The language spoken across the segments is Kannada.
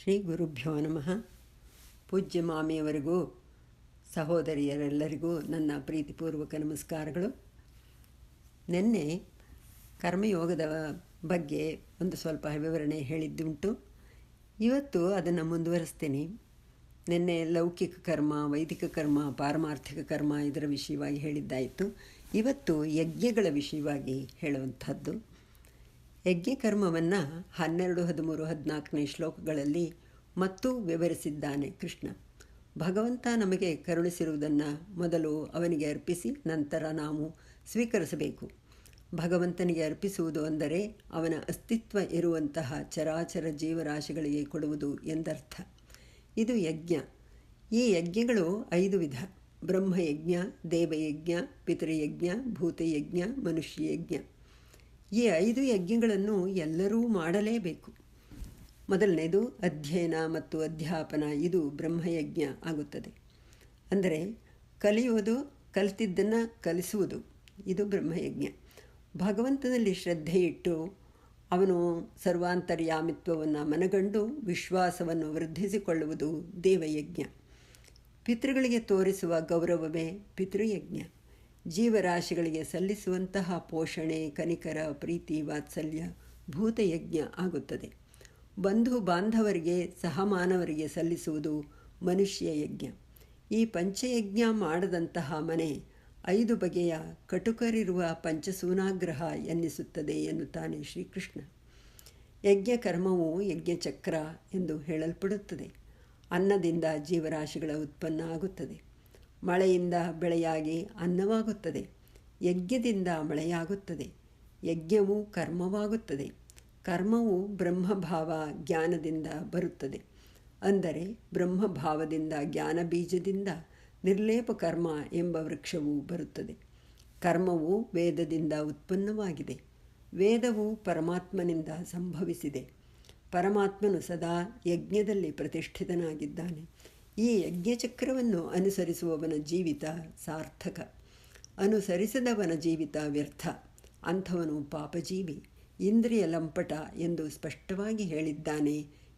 ಶ್ರೀ ಗುರುಭ್ಯೋ ನಮಃ. ಪೂಜ್ಯ ಮಾಮಿಯವರಿಗೂ ಸಹೋದರಿಯರೆಲ್ಲರಿಗೂ ನನ್ನ ಪ್ರೀತಿಪೂರ್ವಕ ನಮಸ್ಕಾರಗಳು. ನಿನ್ನೆ ಕರ್ಮಯೋಗದ ಬಗ್ಗೆ ಒಂದು ಸ್ವಲ್ಪ ವಿವರಣೆ ಹೇಳಿದ್ದುಂಟು. ಇವತ್ತು ಅದನ್ನು ಮುಂದುವರಿಸ್ತೀನಿ. ನಿನ್ನೆ ಲೌಕಿಕ ಕರ್ಮ, ವೈದಿಕ ಕರ್ಮ, ಪಾರಮಾರ್ಥಿಕ ಕರ್ಮ ಇದರ ವಿಷಯವಾಗಿ ಹೇಳಿದ್ದಾಯಿತು. ಇವತ್ತು ಯಜ್ಞಗಳ ವಿಷಯವಾಗಿ ಹೇಳುವಂಥದ್ದು. ಯಜ್ಞಕರ್ಮವನ್ನು 12, 13, 14ನೇ ಶ್ಲೋಕಗಳಲ್ಲಿ ಮತ್ತೂ ವಿವರಿಸಿದ್ದಾನೆ ಕೃಷ್ಣ. ಭಗವಂತ ನಮಗೆ ಕರುಣಿಸಿರುವುದನ್ನು ಮೊದಲು ಅವನಿಗೆ ಅರ್ಪಿಸಿ ನಂತರ ನಾವು ಸ್ವೀಕರಿಸಬೇಕು. ಭಗವಂತನಿಗೆ ಅರ್ಪಿಸುವುದು ಅಂದರೆ ಅವನ ಅಸ್ತಿತ್ವ ಇರುವಂತಹ ಚರಾಚರ ಜೀವರಾಶಿಗಳಿಗೆ ಕೊಡುವುದು ಎಂದರ್ಥ. ಇದು ಯಜ್ಞ. ಈ ಯಜ್ಞಗಳು 5 ವಿಧ: ಬ್ರಹ್ಮಯಜ್ಞ, ದೇವಯಜ್ಞ, ಪಿತೃಯಜ್ಞ, ಭೂತಯಜ್ಞ, ಮನುಷ್ಯಯಜ್ಞ. ಈ 5 ಯಜ್ಞಗಳನ್ನು ಎಲ್ಲರೂ ಮಾಡಲೇಬೇಕು. ಮೊದಲನೇದು ಅಧ್ಯಯನ ಮತ್ತು ಅಧ್ಯಾಪನ. ಇದು ಬ್ರಹ್ಮಯಜ್ಞ ಆಗುತ್ತದೆ. ಅಂದರೆ ಕಲಿಯುವುದು, ಕಲಿತಿದ್ದನ್ನು ಕಲಿಸುವುದು, ಇದು ಬ್ರಹ್ಮಯಜ್ಞ. ಭಗವಂತನಲ್ಲಿ ಶ್ರದ್ಧೆ ಇಟ್ಟು ಅವನು ಸರ್ವಾಂತರ್ಯಾಮಿತ್ವವನ್ನು ಮನಗಂಡು ವಿಶ್ವಾಸವನ್ನು ವೃದ್ಧಿಸಿಕೊಳ್ಳುವುದು ದೇವಯಜ್ಞ. ಪಿತೃಗಳಿಗೆ ತೋರಿಸುವ ಗೌರವವೇ ಪಿತೃಯಜ್ಞ. ಜೀವರಾಶಿಗಳಿಗೆ ಸಲ್ಲಿಸುವಂತಹ ಪೋಷಣೆ, ಕನಿಕರ, ಪ್ರೀತಿ, ವಾತ್ಸಲ್ಯ ಭೂತಯಜ್ಞ ಆಗುತ್ತದೆ. ಬಂಧು ಬಾಂಧವರಿಗೆ, ಸಹಮಾನವರಿಗೆ ಸಲ್ಲಿಸುವುದು ಮನುಷ್ಯ ಯಜ್ಞ. ಈ ಪಂಚಯಜ್ಞ ಮಾಡದಂತಹ ಮನೆ 5 ಬಗೆಯ ಕಟುಕರಿರುವ ಪಂಚಸೂನಾಗ್ರಹ ಎನ್ನಿಸುತ್ತದೆ ಎನ್ನುತ್ತಾನೆ ಶ್ರೀಕೃಷ್ಣ. ಯಜ್ಞಕರ್ಮವು ಯಜ್ಞಚಕ್ರ ಎಂದು ಹೇಳಲ್ಪಡುತ್ತದೆ. ಅನ್ನದಿಂದ ಜೀವರಾಶಿಗಳ ಉತ್ಪನ್ನ ಆಗುತ್ತದೆ. ಮಳೆಯಿಂದ ಬೆಳೆಯಾಗಿ ಅನ್ನವಾಗುತ್ತದೆ. ಯಜ್ಞದಿಂದ ಮಳೆಯಾಗುತ್ತದೆ. ಯಜ್ಞವು ಕರ್ಮವಾಗುತ್ತದೆ. ಕರ್ಮವು ಬ್ರಹ್ಮಭಾವ ಜ್ಞಾನದಿಂದ ಬರುತ್ತದೆ. ಅಂದರೆ ಬ್ರಹ್ಮಭಾವದಿಂದ ಜ್ಞಾನ ಬೀಜದಿಂದ ನಿರ್ಲೇಪ ಕರ್ಮ ಎಂಬ ವೃಕ್ಷವು ಬರುತ್ತದೆ. ಕರ್ಮವು ವೇದದಿಂದ ಉತ್ಪನ್ನವಾಗಿದೆ. ವೇದವು ಪರಮಾತ್ಮನಿಂದ ಸಂಭವಿಸಿದೆ. ಪರಮಾತ್ಮನು ಸದಾ ಯಜ್ಞದಲ್ಲಿ ಪ್ರತಿಷ್ಠಿತನಾಗಿದ್ದಾನೆ. ಈ ಯಜ್ಞಚಕ್ರವನ್ನು ಅನುಸರಿಸುವವನ ಜೀವಿತ ಸಾರ್ಥಕ, ಅನುಸರಿಸದವನ ಜೀವಿತ ವ್ಯರ್ಥ. ಅಂಥವನು ಪಾಪಜೀವಿ, ಇಂದ್ರಿಯ ಲಂಪಟ ಎಂದು ಸ್ಪಷ್ಟವಾಗಿ ಹೇಳಿದ್ದಾನೆ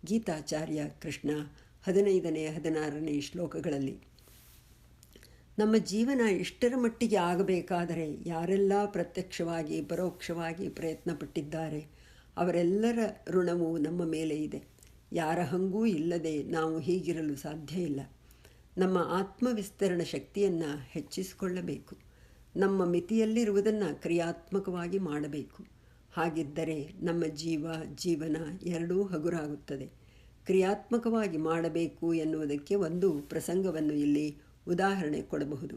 ಗೀತಾಚಾರ್ಯ ಕೃಷ್ಣ 15ನೇ 16ನೇ ಶ್ಲೋಕಗಳಲ್ಲಿ. ನಮ್ಮ ಜೀವನ ಇಷ್ಟರ ಮಟ್ಟಿಗೆ ಆಗಬೇಕಾದರೆ ಯಾರೆಲ್ಲ ಪ್ರತ್ಯಕ್ಷವಾಗಿ ಪರೋಕ್ಷವಾಗಿ ಪ್ರಯತ್ನಪಟ್ಟಿದ್ದಾರೆ ಅವರೆಲ್ಲರ ಋಣವು ನಮ್ಮ ಮೇಲೆ ಇದೆ. ಯಾರ ಹಂಗೂ ಇಲ್ಲದೆ ನಾವು ಹೀಗಿರಲು ಸಾಧ್ಯ ಇಲ್ಲ. ನಮ್ಮ ಆತ್ಮವಿಸ್ತರಣ ಶಕ್ತಿಯನ್ನು ಹೆಚ್ಚಿಸಿಕೊಳ್ಳಬೇಕು. ನಮ್ಮ ಮಿತಿಯಲ್ಲಿರುವುದನ್ನು ಕ್ರಿಯಾತ್ಮಕವಾಗಿ ಮಾಡಬೇಕು. ಹಾಗಿದ್ದರೆ ನಮ್ಮ ಜೀವನ ಎರಡೂ ಹಗುರಾಗುತ್ತದೆ. ಕ್ರಿಯಾತ್ಮಕವಾಗಿ ಮಾಡಬೇಕು ಎನ್ನುವುದಕ್ಕೆ ಒಂದು ಪ್ರಸಂಗವನ್ನು ಇಲ್ಲಿ ಉದಾಹರಣೆ ಕೊಡಬಹುದು.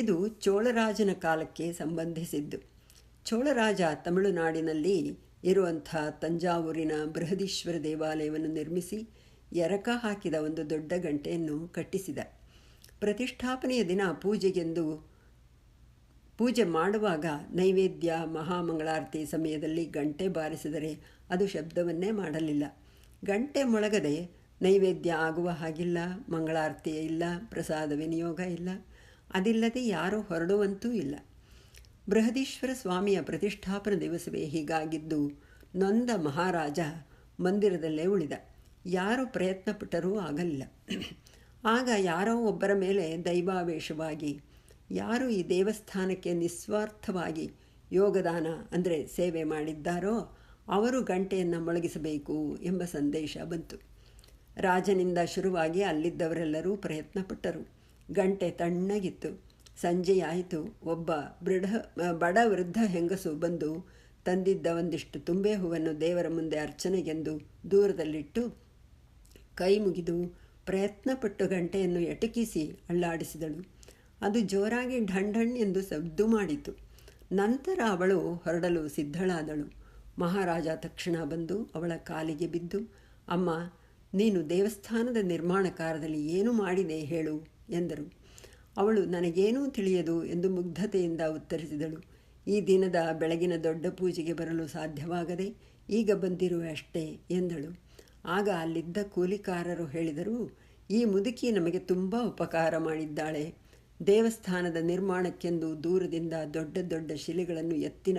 ಇದು ಚೋಳರಾಜನ ಕಾಲಕ್ಕೆ ಸಂಬಂಧಿಸಿದ್ದು. ಚೋಳರಾಜ ತಮಿಳುನಾಡಿನಲ್ಲಿ ಇರುವಂಥ ತಂಜಾವೂರಿನ ಬೃಹದೀಶ್ವರ ದೇವಾಲಯವನ್ನು ನಿರ್ಮಿಸಿ ಎರಕ ಹಾಕಿದ ಒಂದು ದೊಡ್ಡ ಗಂಟೆಯನ್ನು ಕಟ್ಟಿಸಿದ. ಪ್ರತಿಷ್ಠಾಪನೆಯ ದಿನ ಪೂಜೆ ಮಾಡುವಾಗ ನೈವೇದ್ಯ ಮಹಾಮಂಗಳಾರತಿ ಸಮಯದಲ್ಲಿ ಗಂಟೆ ಬಾರಿಸಿದರೆ ಅದು ಶಬ್ದವನ್ನೇ ಮಾಡಲಿಲ್ಲ. ಗಂಟೆ ಮೊಳಗದೆ ನೈವೇದ್ಯ ಆಗುವ ಹಾಗಿಲ್ಲ, ಮಂಗಳಾರತಿ ಇಲ್ಲ, ಪ್ರಸಾದ ವಿನಿಯೋಗ ಇಲ್ಲ. ಅದಿಲ್ಲದೆ ಯಾರೂ ಹೊರಡುವಂತೂ ಇಲ್ಲ. ಬೃಹದೀಶ್ವರ ಸ್ವಾಮಿಯ ಪ್ರತಿಷ್ಠಾಪನ ದಿವಸವೇ ಹೀಗಾಗಿದ್ದು ನೊಂದ ಮಹಾರಾಜ ಮಂದಿರದಲ್ಲೇ ಉಳಿದ. ಯಾರು ಪ್ರಯತ್ನಪಟ್ಟರೂ ಆಗಲಿಲ್ಲ. ಆಗ ಯಾರೋ ಒಬ್ಬರ ಮೇಲೆ ದೈವಾವೇಶವಾಗಿ ಯಾರು ಈ ದೇವಸ್ಥಾನಕ್ಕೆ ನಿಸ್ವಾರ್ಥವಾಗಿ ಯೋಗದಾನ ಅಂದರೆ ಸೇವೆ ಮಾಡಿದ್ದಾರೋ ಅವರು ಗಂಟೆಯನ್ನು ಮೊಳಗಿಸಬೇಕು ಎಂಬ ಸಂದೇಶ ಬಂತು. ರಾಜನಿಂದ ಶುರುವಾಗಿ ಅಲ್ಲಿದ್ದವರೆಲ್ಲರೂ ಪ್ರಯತ್ನಪಟ್ಟರು. ಗಂಟೆ ತಣ್ಣಗಿತ್ತು. ಸಂಜೆಯಾಯಿತು. ಒಬ್ಬ ಬಡ ವೃದ್ಧ ಹೆಂಗಸು ಬಂದು ತಂದಿದ್ದ ಒಂದಿಷ್ಟು ತುಂಬೆ ಹೂವನ್ನು ದೇವರ ಮುಂದೆ ಅರ್ಚನೆಗೆಂದು ದೂರದಲ್ಲಿಟ್ಟು ಕೈ ಮುಗಿದು ಪ್ರಯತ್ನಪಟ್ಟು ಗಂಟೆಯನ್ನು ಎಟಕಿಸಿ ಅಳ್ಳಾಡಿಸಿದಳು. ಅದು ಜೋರಾಗಿ ಢಣ್ ಎಂದು ಸದ್ದು ಮಾಡಿತು. ನಂತರ ಅವಳು ಹೊರಡಲು ಸಿದ್ಧಳಾದಳು. ಮಹಾರಾಜ ತಕ್ಷಣ ಬಂದು ಅವಳ ಕಾಲಿಗೆ ಬಿದ್ದು, ಅಮ್ಮ, ನೀನು ದೇವಸ್ಥಾನದ ನಿರ್ಮಾಣ ಕಾರ್ಯದಲ್ಲಿ ಏನು ಮಾಡಿದೆ ಹೇಳು ಎಂದರು. ಅವಳು ನನಗೇನೂ ತಿಳಿಯದು ಎಂದು ಮುಗ್ಧತೆಯಿಂದ ಉತ್ತರಿಸಿದಳು. ಈ ದಿನದ ಬೆಳಗಿನ ದೊಡ್ಡ ಪೂಜೆಗೆ ಬರಲು ಸಾಧ್ಯವಾಗದೆ ಈಗ ಬಂದಿರುವೆ ಅಷ್ಟೇ ಎಂದಳು. ಆಗ ಅಲ್ಲಿದ್ದ ಕೂಲಿಕಾರರು ಹೇಳಿದರು, ಈ ಮುದುಕಿ ನಮಗೆ ತುಂಬ ಉಪಕಾರ ಮಾಡಿದ್ದಾಳೆ. ದೇವಸ್ಥಾನದ ನಿರ್ಮಾಣಕ್ಕೆಂದು ದೂರದಿಂದ ದೊಡ್ಡ ದೊಡ್ಡ ಶಿಲೆಗಳನ್ನು ಎತ್ತಿನ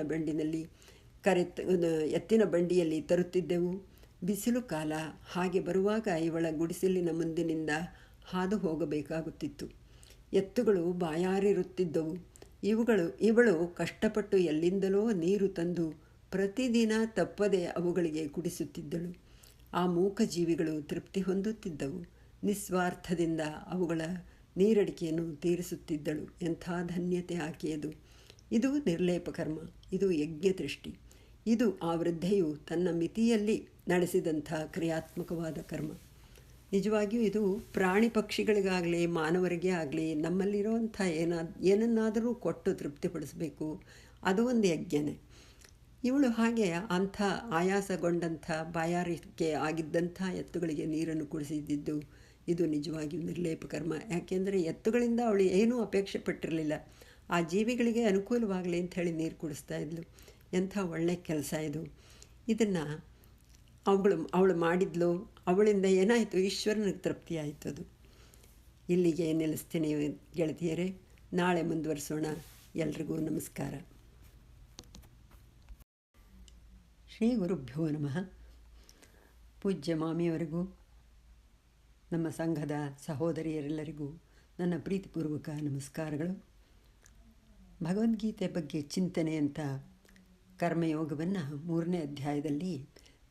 ಬಂಡಿಯಲ್ಲಿ ತರುತ್ತಿದ್ದೆವು. ಬಿಸಿಲು ಕಾಲ. ಹಾಗೆ ಬರುವಾಗ ಇವಳ ಗುಡಿಸಲಿನ ಮುಂದಿನಿಂದ ಹಾದು ಹೋಗಬೇಕಾಗುತ್ತಿತ್ತು. ಎತ್ತುಗಳು ಬಾಯಾರಿರುತ್ತಿದ್ದವು. ಇವಳು ಕಷ್ಟಪಟ್ಟು ಎಲ್ಲಿಂದಲೋ ನೀರು ತಂದು ಪ್ರತಿದಿನ ತಪ್ಪದೆ ಅವುಗಳಿಗೆ ಕುಡಿಸುತ್ತಿದ್ದಳು. ಆ ಮೂಕ ಜೀವಿಗಳು ತೃಪ್ತಿ ಹೊಂದುತ್ತಿದ್ದವು. ನಿಸ್ವಾರ್ಥದಿಂದ ಅವುಗಳ ನೀರಡಿಕೆಯನ್ನು ತೀರಿಸುತ್ತಿದ್ದಳು. ಎಂಥ ಧನ್ಯತೆ ಆಕೆಯದು! ಇದು ನಿರ್ಲೇಪ ಕರ್ಮ, ಇದು ಯಜ್ಞದೃಷ್ಟಿ, ಇದು ಆ ವೃದ್ಧೆಯು ತನ್ನ ಮಿತಿಯಲ್ಲಿ ನಡೆಸಿದಂಥ ಕ್ರಿಯಾತ್ಮಕವಾದ ಕರ್ಮ. ನಿಜವಾಗಿಯೂ ಇದು ಪ್ರಾಣಿ ಪಕ್ಷಿಗಳಿಗಾಗಲಿ ಮಾನವರಿಗೆ ಆಗಲಿ ನಮ್ಮಲ್ಲಿರುವಂಥ ಏನನ್ನಾದರೂ ಕೊಟ್ಟು ತೃಪ್ತಿಪಡಿಸಬೇಕು, ಅದು ಒಂದು ಯಜ್ಞನೇ. ಇವಳು ಹಾಗೆ ಅಂಥ ಆಯಾಸಗೊಂಡಂಥ ಬಾಯಾರಿಕೆ ಆಗಿದ್ದಂಥ ಎತ್ತುಗಳಿಗೆ ನೀರನ್ನು ಕುಡಿಸಿದ್ದು ಇದು ನಿಜವಾಗಿಯೂ ನಿರ್ಲೇಪ ಕರ್ಮ. ಯಾಕೆಂದರೆ ಎತ್ತುಗಳಿಂದ ಅವಳು ಏನೂ ಅಪೇಕ್ಷೆ ಪಟ್ಟಿರಲಿಲ್ಲ. ಆ ಜೀವಿಗಳಿಗೆ ಅನುಕೂಲವಾಗಲಿ ಅಂಥೇಳಿ ನೀರು ಕುಡಿಸ್ತಾ ಇದ್ಲು. ಎಂಥ ಒಳ್ಳೆಯ ಕೆಲಸ ಇದು. ಇದನ್ನು ಅವಳು ಮಾಡಿದ್ಲು. ಅವಳಿಂದ ಏನಾಯಿತು? ಈಶ್ವರನಿಗೆ ತೃಪ್ತಿ ಆಯಿತು. ಅದು ಇಲ್ಲಿಗೆ ನಿಲ್ಲಿಸ್ತೀನಿ ಗೆಳತಿಯರೇ. ನಾಳೆ ಮುಂದುವರಿಸೋಣ. ಎಲ್ರಿಗೂ ನಮಸ್ಕಾರ. ಶ್ರೀ ಗುರುಭ್ಯೋ ನಮಃ. ಪೂಜ್ಯ ಮಾಮಿಯವರಿಗೂ ನಮ್ಮ ಸಂಘದ ಸಹೋದರಿಯರೆಲ್ಲರಿಗೂ ನನ್ನ ಪ್ರೀತಿಪೂರ್ವಕ ನಮಸ್ಕಾರಗಳು. ಭಗವದ್ಗೀತೆ ಬಗ್ಗೆ ಚಿಂತನೆ ಅಂತ ಕರ್ಮಯೋಗವನ್ನು 3ನೇ ಅಧ್ಯಾಯದಲ್ಲಿ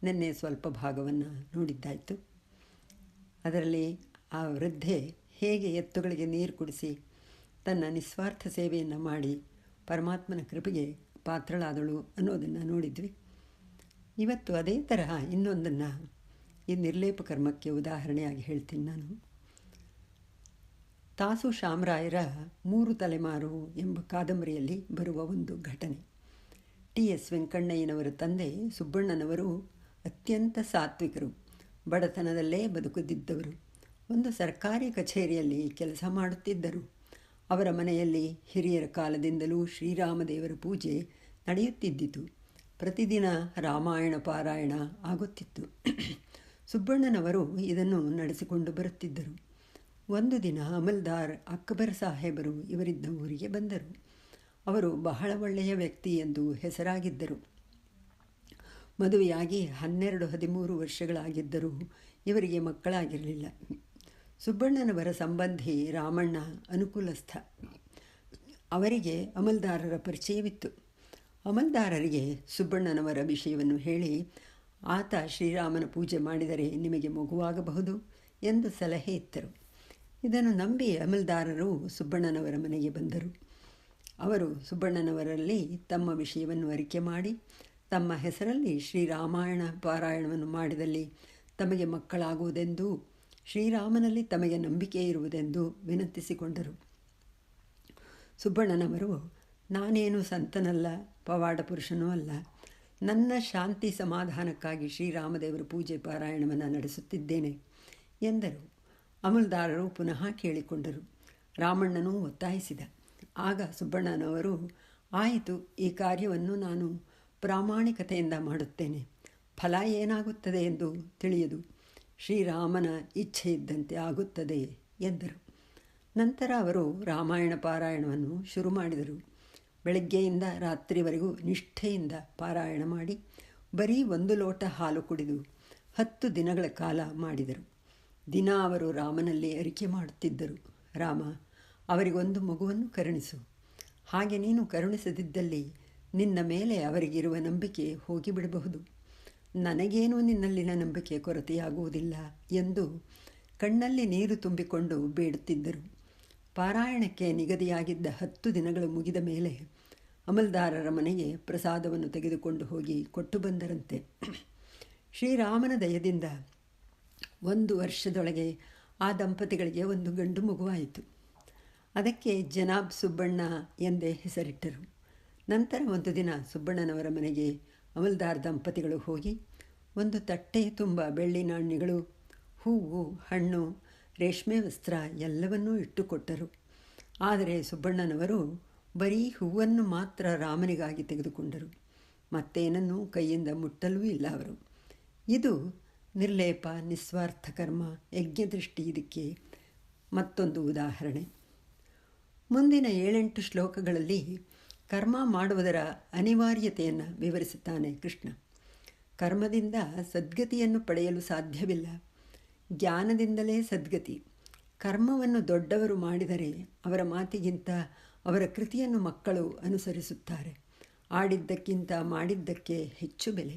ನಿನ್ನೆ ಸ್ವಲ್ಪ ಭಾಗವನ್ನು ನೋಡಿದ್ದಾಯಿತು. ಅದರಲ್ಲಿ ಆ ವೃದ್ಧೆ ಹೇಗೆ ಎತ್ತುಗಳಿಗೆ ನೀರು ಕುಡಿಸಿ ತನ್ನ ನಿಸ್ವಾರ್ಥ ಸೇವೆಯನ್ನು ಮಾಡಿ ಪರಮಾತ್ಮನ ಕೃಪೆಗೆ ಪಾತ್ರಳಾದಳು ಅನ್ನೋದನ್ನು ನೋಡಿದ್ವಿ. ಇವತ್ತು ಅದೇ ತರಹ ಇನ್ನೊಂದನ್ನು ಈ ನಿರ್ಲೇಪ ಕರ್ಮಕ್ಕೆ ಉದಾಹರಣೆಯಾಗಿ ಹೇಳ್ತೀನಿ ನಾನು. ತಾಸು ಶಾಮರಾಯರ 3 ತಲೆಮಾರು ಎಂಬ ಕಾದಂಬರಿಯಲ್ಲಿ ಬರುವ ಒಂದು ಘಟನೆ. ಟಿ.ಎಸ್. ವೆಂಕಣ್ಣಯ್ಯನವರ ತಂದೆ ಸುಬ್ಬಣ್ಣನವರು ಅತ್ಯಂತ ಸಾತ್ವಿಕರು, ಬಡತನದಲ್ಲೇ ಬದುಕುತ್ತಿದ್ದವರು. ಒಂದು ಸರ್ಕಾರಿ ಕಚೇರಿಯಲ್ಲಿ ಕೆಲಸ ಮಾಡುತ್ತಿದ್ದರು. ಅವರ ಮನೆಯಲ್ಲಿ ಹಿರಿಯರ ಕಾಲದಿಂದಲೂ ಶ್ರೀರಾಮದೇವರ ಪೂಜೆ ನಡೆಯುತ್ತಿದ್ದಿತು. ಪ್ರತಿದಿನ ರಾಮಾಯಣ ಪಾರಾಯಣ ಆಗುತ್ತಿತ್ತು. ಸುಬ್ಬಣ್ಣನವರು ಇದನ್ನು ನಡೆಸಿಕೊಂಡು ಬರುತ್ತಿದ್ದರು. ಒಂದು ದಿನ ಅಮಲ್ದಾರ್ ಅಕ್ಬರ್ ಸಾಹೇಬರು ಇವರಿದ್ದ ಊರಿಗೆ ಬಂದರು. ಅವರು ಬಹಳ ಒಳ್ಳೆಯ ವ್ಯಕ್ತಿ ಎಂದು ಹೆಸರಾಗಿದ್ದರು. ಮದುವೆಯಾಗಿ 12-13 ವರ್ಷಗಳಾಗಿದ್ದರೂ ಇವರಿಗೆ ಮಕ್ಕಳಾಗಿರಲಿಲ್ಲ. ಸುಬ್ಬಣ್ಣನವರ ಸಂಬಂಧಿ ರಾಮಣ್ಣ ಅನುಕೂಲಸ್ಥ. ಅವರಿಗೆ ಅಮಲ್ದಾರರ ಪರಿಚಯವಿತ್ತು. ಅಮಲ್ದಾರರಿಗೆ ಸುಬ್ಬಣ್ಣನವರ ವಿಷಯವನ್ನು ಹೇಳಿ, ಆತ ಶ್ರೀರಾಮನ ಪೂಜೆ ಮಾಡಿದರೆ ನಿಮಗೆ ಮಗುವಾಗಬಹುದು ಎಂದು ಸಲಹೆ ಇತ್ತರು. ಇದನ್ನು ನಂಬಿ ಅಮಲ್ದಾರರು ಸುಬ್ಬಣ್ಣನವರ ಮನೆಗೆ ಬಂದರು. ಅವರು ಸುಬ್ಬಣ್ಣನವರಲ್ಲಿ ತಮ್ಮ ವಿಷಯವನ್ನು ಅರಿಕೆ ಮಾಡಿ ತಮ್ಮ ಹೆಸರಲ್ಲಿ ಶ್ರೀರಾಮಾಯಣ ಪಾರಾಯಣವನ್ನು ಮಾಡಿದಲ್ಲಿ ತಮಗೆ ಮಕ್ಕಳಾಗುವುದೆಂದು, ಶ್ರೀರಾಮನಲ್ಲಿ ತಮಗೆ ನಂಬಿಕೆ ಇರುವುದೆಂದು ವಿನಂತಿಸಿಕೊಂಡರು. ಸುಬ್ಬಣ್ಣನವರು, ನಾನೇನು ಸಂತನಲ್ಲ, ಪವಾಡ ಪುರುಷನೂ ಅಲ್ಲ, ನನ್ನ ಶಾಂತಿ ಸಮಾಧಾನಕ್ಕಾಗಿ ಶ್ರೀರಾಮದೇವರ ಪೂಜೆ ಪಾರಾಯಣವನ್ನು ನಡೆಸುತ್ತಿದ್ದೇನೆ ಎಂದರು. ಅಮಲ್ದಾರರು ಪುನಃ ಕೇಳಿಕೊಂಡರು. ರಾಮಣ್ಣನೂ ಒತ್ತಾಯಿಸಿದ. ಆಗ ಸುಬ್ಬಣ್ಣನವರು, ಆಯಿತು, ಈ ಕಾರ್ಯವನ್ನು ನಾನು ಪ್ರಾಮಾಣಿಕತೆಯಿಂದ ಮಾಡುತ್ತೇನೆ. ಫಲ ಏನಾಗುತ್ತದೆ ಎಂದು ತಿಳಿಯದು. ಶ್ರೀರಾಮನ ಇಚ್ಛೆ ಇದ್ದಂತೆ ಆಗುತ್ತದೆ ಎಂದರು. ನಂತರ ಅವರು ರಾಮಾಯಣ ಪಾರಾಯಣವನ್ನು ಶುರು ಮಾಡಿದರು. ಬೆಳಗ್ಗೆಯಿಂದ ರಾತ್ರಿವರೆಗೂ ನಿಷ್ಠೆಯಿಂದ ಪಾರಾಯಣ ಮಾಡಿ ಬರೀ 1 ಲೋಟ ಹಾಲು ಕುಡಿದು 10 ದಿನಗಳ ಕಾಲ ಮಾಡಿದರು. ದಿನ ಅವರು ರಾಮನಲ್ಲಿ ಅರಿಕೆ ಮಾಡುತ್ತಿದ್ದರು. ರಾಮ, ಅವರಿಗೊಂದು ಮಗುವನ್ನು ಕರುಣಿಸು. ಹಾಗೆ ನೀನು ಕರುಣಿಸದಿದ್ದಲ್ಲಿ ನಿನ್ನ ಮೇಲೆ ಅವರಿಗಿರುವ ನಂಬಿಕೆ ಹೋಗಿಬಿಡಬಹುದು. ನನಗೇನೂ ನಿನ್ನಲ್ಲಿನ ನಂಬಿಕೆ ಕೊರತೆಯಾಗುವುದಿಲ್ಲ ಎಂದು ಕಣ್ಣಲ್ಲಿ ನೀರು ತುಂಬಿಕೊಂಡು ಬೇಡುತ್ತಿದ್ದರು. ಪಾರಾಯಣಕ್ಕೆ ನಿಗದಿಯಾಗಿದ್ದ 10 ದಿನಗಳು ಮುಗಿದ ಮೇಲೆ ಅಮಲ್ದಾರರ ಮನೆಗೆ ಪ್ರಸಾದವನ್ನು ತೆಗೆದುಕೊಂಡು ಹೋಗಿ ಕೊಟ್ಟು ಬಂದರಂತೆ. ಶ್ರೀರಾಮನ ದಯದಿಂದ 1 ವರ್ಷದೊಳಗೆ ಆ ದಂಪತಿಗಳಿಗೆ ಒಂದು ಗಂಡು ಮಗುವಾಯಿತು. ಅದಕ್ಕೆ ಜನಾಬ್ ಸುಬ್ಬಣ್ಣ ಎಂದೇ ಹೆಸರಿಟ್ಟರು. ನಂತರ ಒಂದು ದಿನ ಸುಬ್ಬಣ್ಣನವರ ಮನೆಗೆ ಅಮಲ್ದಾರ್ ದಂಪತಿಗಳು ಹೋಗಿ ಒಂದು ತಟ್ಟೆ ತುಂಬ ಬೆಳ್ಳಿ ನಾಣ್ಯಗಳು, ಹೂವು, ಹಣ್ಣು, ರೇಷ್ಮೆ ವಸ್ತ್ರ ಎಲ್ಲವನ್ನೂ ಇಟ್ಟುಕೊಟ್ಟರು. ಆದರೆ ಸುಬ್ಬಣ್ಣನವರು ಬರೀ ಹೂವನ್ನು ಮಾತ್ರ ರಾಮನಿಗಾಗಿ ತೆಗೆದುಕೊಂಡರು. ಮತ್ತೇನನ್ನೂ ಕೈಯಿಂದ ಮುಟ್ಟಲೂ ಇಲ್ಲ ಅವರು. ಇದು ನಿರ್ಲೇಪ, ನಿಸ್ವಾರ್ಥ ಕರ್ಮ, ಯಜ್ಞದೃಷ್ಟಿ. ಇದಕ್ಕೆ ಮತ್ತೊಂದು ಉದಾಹರಣೆ. ಮುಂದಿನ 7-8 ಶ್ಲೋಕಗಳಲ್ಲಿ ಕರ್ಮ ಮಾಡುವುದರ ಅನಿವಾರ್ಯತೆಯನ್ನು ವಿವರಿಸುತ್ತಾನೆ ಕೃಷ್ಣ. ಕರ್ಮದಿಂದ ಸದ್ಗತಿಯನ್ನು ಪಡೆಯಲು ಸಾಧ್ಯವಿಲ್ಲ. ಜ್ಞಾನದಿಂದಲೇ ಸದ್ಗತಿ. ಕರ್ಮವನ್ನು ದೊಡ್ಡವರು ಮಾಡಿದರೆ ಅವರ ಮಾತಿಗಿಂತ ಅವರ ಕೃತಿಯನ್ನು ಮಕ್ಕಳು ಅನುಸರಿಸುತ್ತಾರೆ. ಆಡಿದ್ದಕ್ಕಿಂತ ಮಾಡಿದ್ದಕ್ಕೆ ಹೆಚ್ಚು ಬೆಲೆ.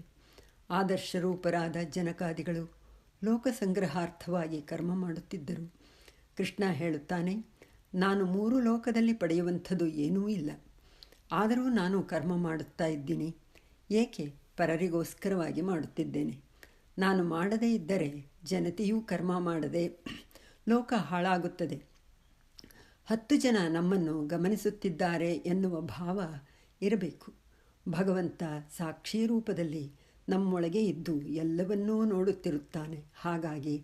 ಆದರ್ಶರೂಪರಾದ ಜನಕಾದಿಗಳು ಲೋಕಸಂಗ್ರಹಾರ್ಥವಾಗಿ ಕರ್ಮ ಮಾಡುತ್ತಿದ್ದರು. ಕೃಷ್ಣ ಹೇಳುತ್ತಾನೆ, ನಾನು 3 ಲೋಕದಲ್ಲಿ ಪಡೆಯುವಂಥದ್ದು ಏನೂ ಇಲ್ಲ. ಆದರೂ ನಾನು ಕರ್ಮ ಮಾಡುತ್ತಾ ಇದ್ದೀನಿ. ಏಕೆ? ಪರರಿಗೋಸ್ಕರವಾಗಿ ಮಾಡುತ್ತಿದ್ದೇನೆ. ನಾನು ಮಾಡದೇ ಇದ್ದರೆ ಜನತೆಯೂ ಕರ್ಮ ಮಾಡದೆ ಲೋಕ ಹಾಳಾಗುತ್ತದೆ. 10 ಜನ ನಮ್ಮನ್ನು ಗಮನಿಸುತ್ತಿದ್ದಾರೆ ಎನ್ನುವ ಭಾವ ಇರಬೇಕು. ಭಗವಂತ ಸಾಕ್ಷಿ ರೂಪದಲ್ಲಿ ನಮ್ಮೊಳಗೆ ಇದ್ದು ಎಲ್ಲವನ್ನೂ ನೋಡುತ್ತಿರುತ್ತಾನೆ. ಹಾಗಾಗಿ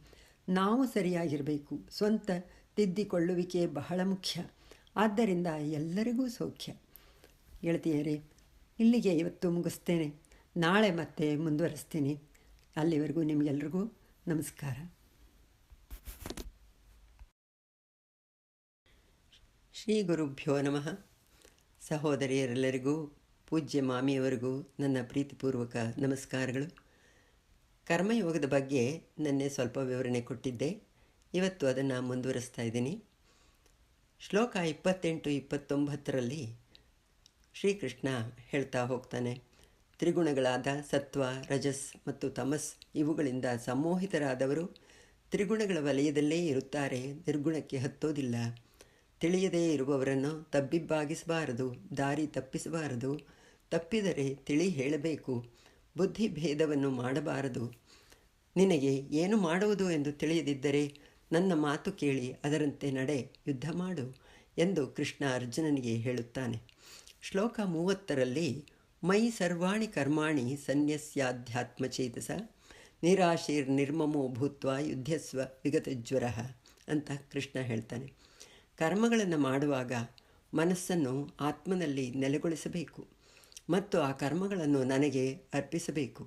ನಾವು ಸರಿಯಾಗಿರಬೇಕು. ಸ್ವಂತ ತಿದ್ದಿಕೊಳ್ಳುವಿಕೆ ಬಹಳ ಮುಖ್ಯ. ಆದ್ದರಿಂದ ಎಲ್ಲರಿಗೂ ಸೌಖ್ಯ. ಗೆಳತಿಯರೇ, ಇಲ್ಲಿಗೆ ಇವತ್ತು ಮುಗಿಸ್ತೇನೆ. ನಾಳೆ ಮತ್ತೆ ಮುಂದುವರಿಸ್ತೀನಿ. ಅಲ್ಲಿವರೆಗೂ ನಿಮಗೆಲ್ರಿಗೂ ನಮಸ್ಕಾರ. ಶ್ರೀ ಗುರುಭ್ಯೋ ನಮಃ. ಸಹೋದರಿಯರೆಲ್ಲರಿಗೂ, ಪೂಜ್ಯ ಮಾಮಿಯವರಿಗೂ ನನ್ನ ಪ್ರೀತಿಪೂರ್ವಕ ನಮಸ್ಕಾರಗಳು. ಕರ್ಮಯೋಗದ ಬಗ್ಗೆ ನಿನ್ನೆ ಸ್ವಲ್ಪ ವಿವರಣೆ ಕೊಟ್ಟಿದ್ದೆ. ಇವತ್ತು ಅದನ್ನು ಮುಂದುವರಿಸ್ತಾ ಇದ್ದೀನಿ. ಶ್ಲೋಕ 28-29ರಲ್ಲಿ ಶ್ರೀಕೃಷ್ಣ ಹೇಳ್ತಾ ಹೋಗ್ತಾನೆ, ತ್ರಿಗುಣಗಳಾದ ಸತ್ವ, ರಜಸ್ ಮತ್ತು ತಮಸ್ ಇವುಗಳಿಂದ ಸಂಮೋಹಿತರಾದವರು ತ್ರಿಗುಣಗಳ ವಲಯದಲ್ಲೇ ಇರುತ್ತಾರೆ, ನಿರ್ಗುಣಕ್ಕೆ ಹತ್ತೋದಿಲ್ಲ. ತಿಳಿಯದೇ ಇರುವವರನ್ನು ತಬ್ಬಿಬ್ಬಾಗಿಸಬಾರದು, ದಾರಿ ತಪ್ಪಿಸಬಾರದು. ತಪ್ಪಿದರೆ ತಿಳಿ ಹೇಳಬೇಕು. ಬುದ್ಧಿ ಭೇದವನ್ನು ಮಾಡಬಾರದು. ನಿನಗೆ ಏನು ಮಾಡುವುದು ಎಂದು ತಿಳಿಯದಿದ್ದರೆ ನನ್ನ ಮಾತು ಕೇಳಿ ಅದರಂತೆ ನಡೆ, ಯುದ್ಧ ಮಾಡು ಎಂದು ಕೃಷ್ಣ ಅರ್ಜುನನಿಗೆ ಹೇಳುತ್ತಾನೆ. ಶ್ಲೋಕ 30ರಲ್ಲಿ ಮಯಿ ಸರ್ವಾಣಿ ಕರ್ಮಾಣಿ ಸನ್ಯಸ್ಯಾಧ್ಯಾತ್ಮಚೇತಸ ನಿರಾಶೀರ್ನಿರ್ಮಮೋ ಭೂತ್ವ ಯುದ್ಧಸ್ವ ವಿಗತಜ್ವರ ಅಂತ ಕೃಷ್ಣ ಹೇಳ್ತಾನೆ. ಕರ್ಮಗಳನ್ನು ಮಾಡುವಾಗ ಮನಸ್ಸನ್ನು ಆತ್ಮನಲ್ಲಿ ನೆಲೆಗೊಳಿಸಬೇಕು ಮತ್ತು ಆ ಕರ್ಮಗಳನ್ನು ನನಗೆ ಅರ್ಪಿಸಬೇಕು.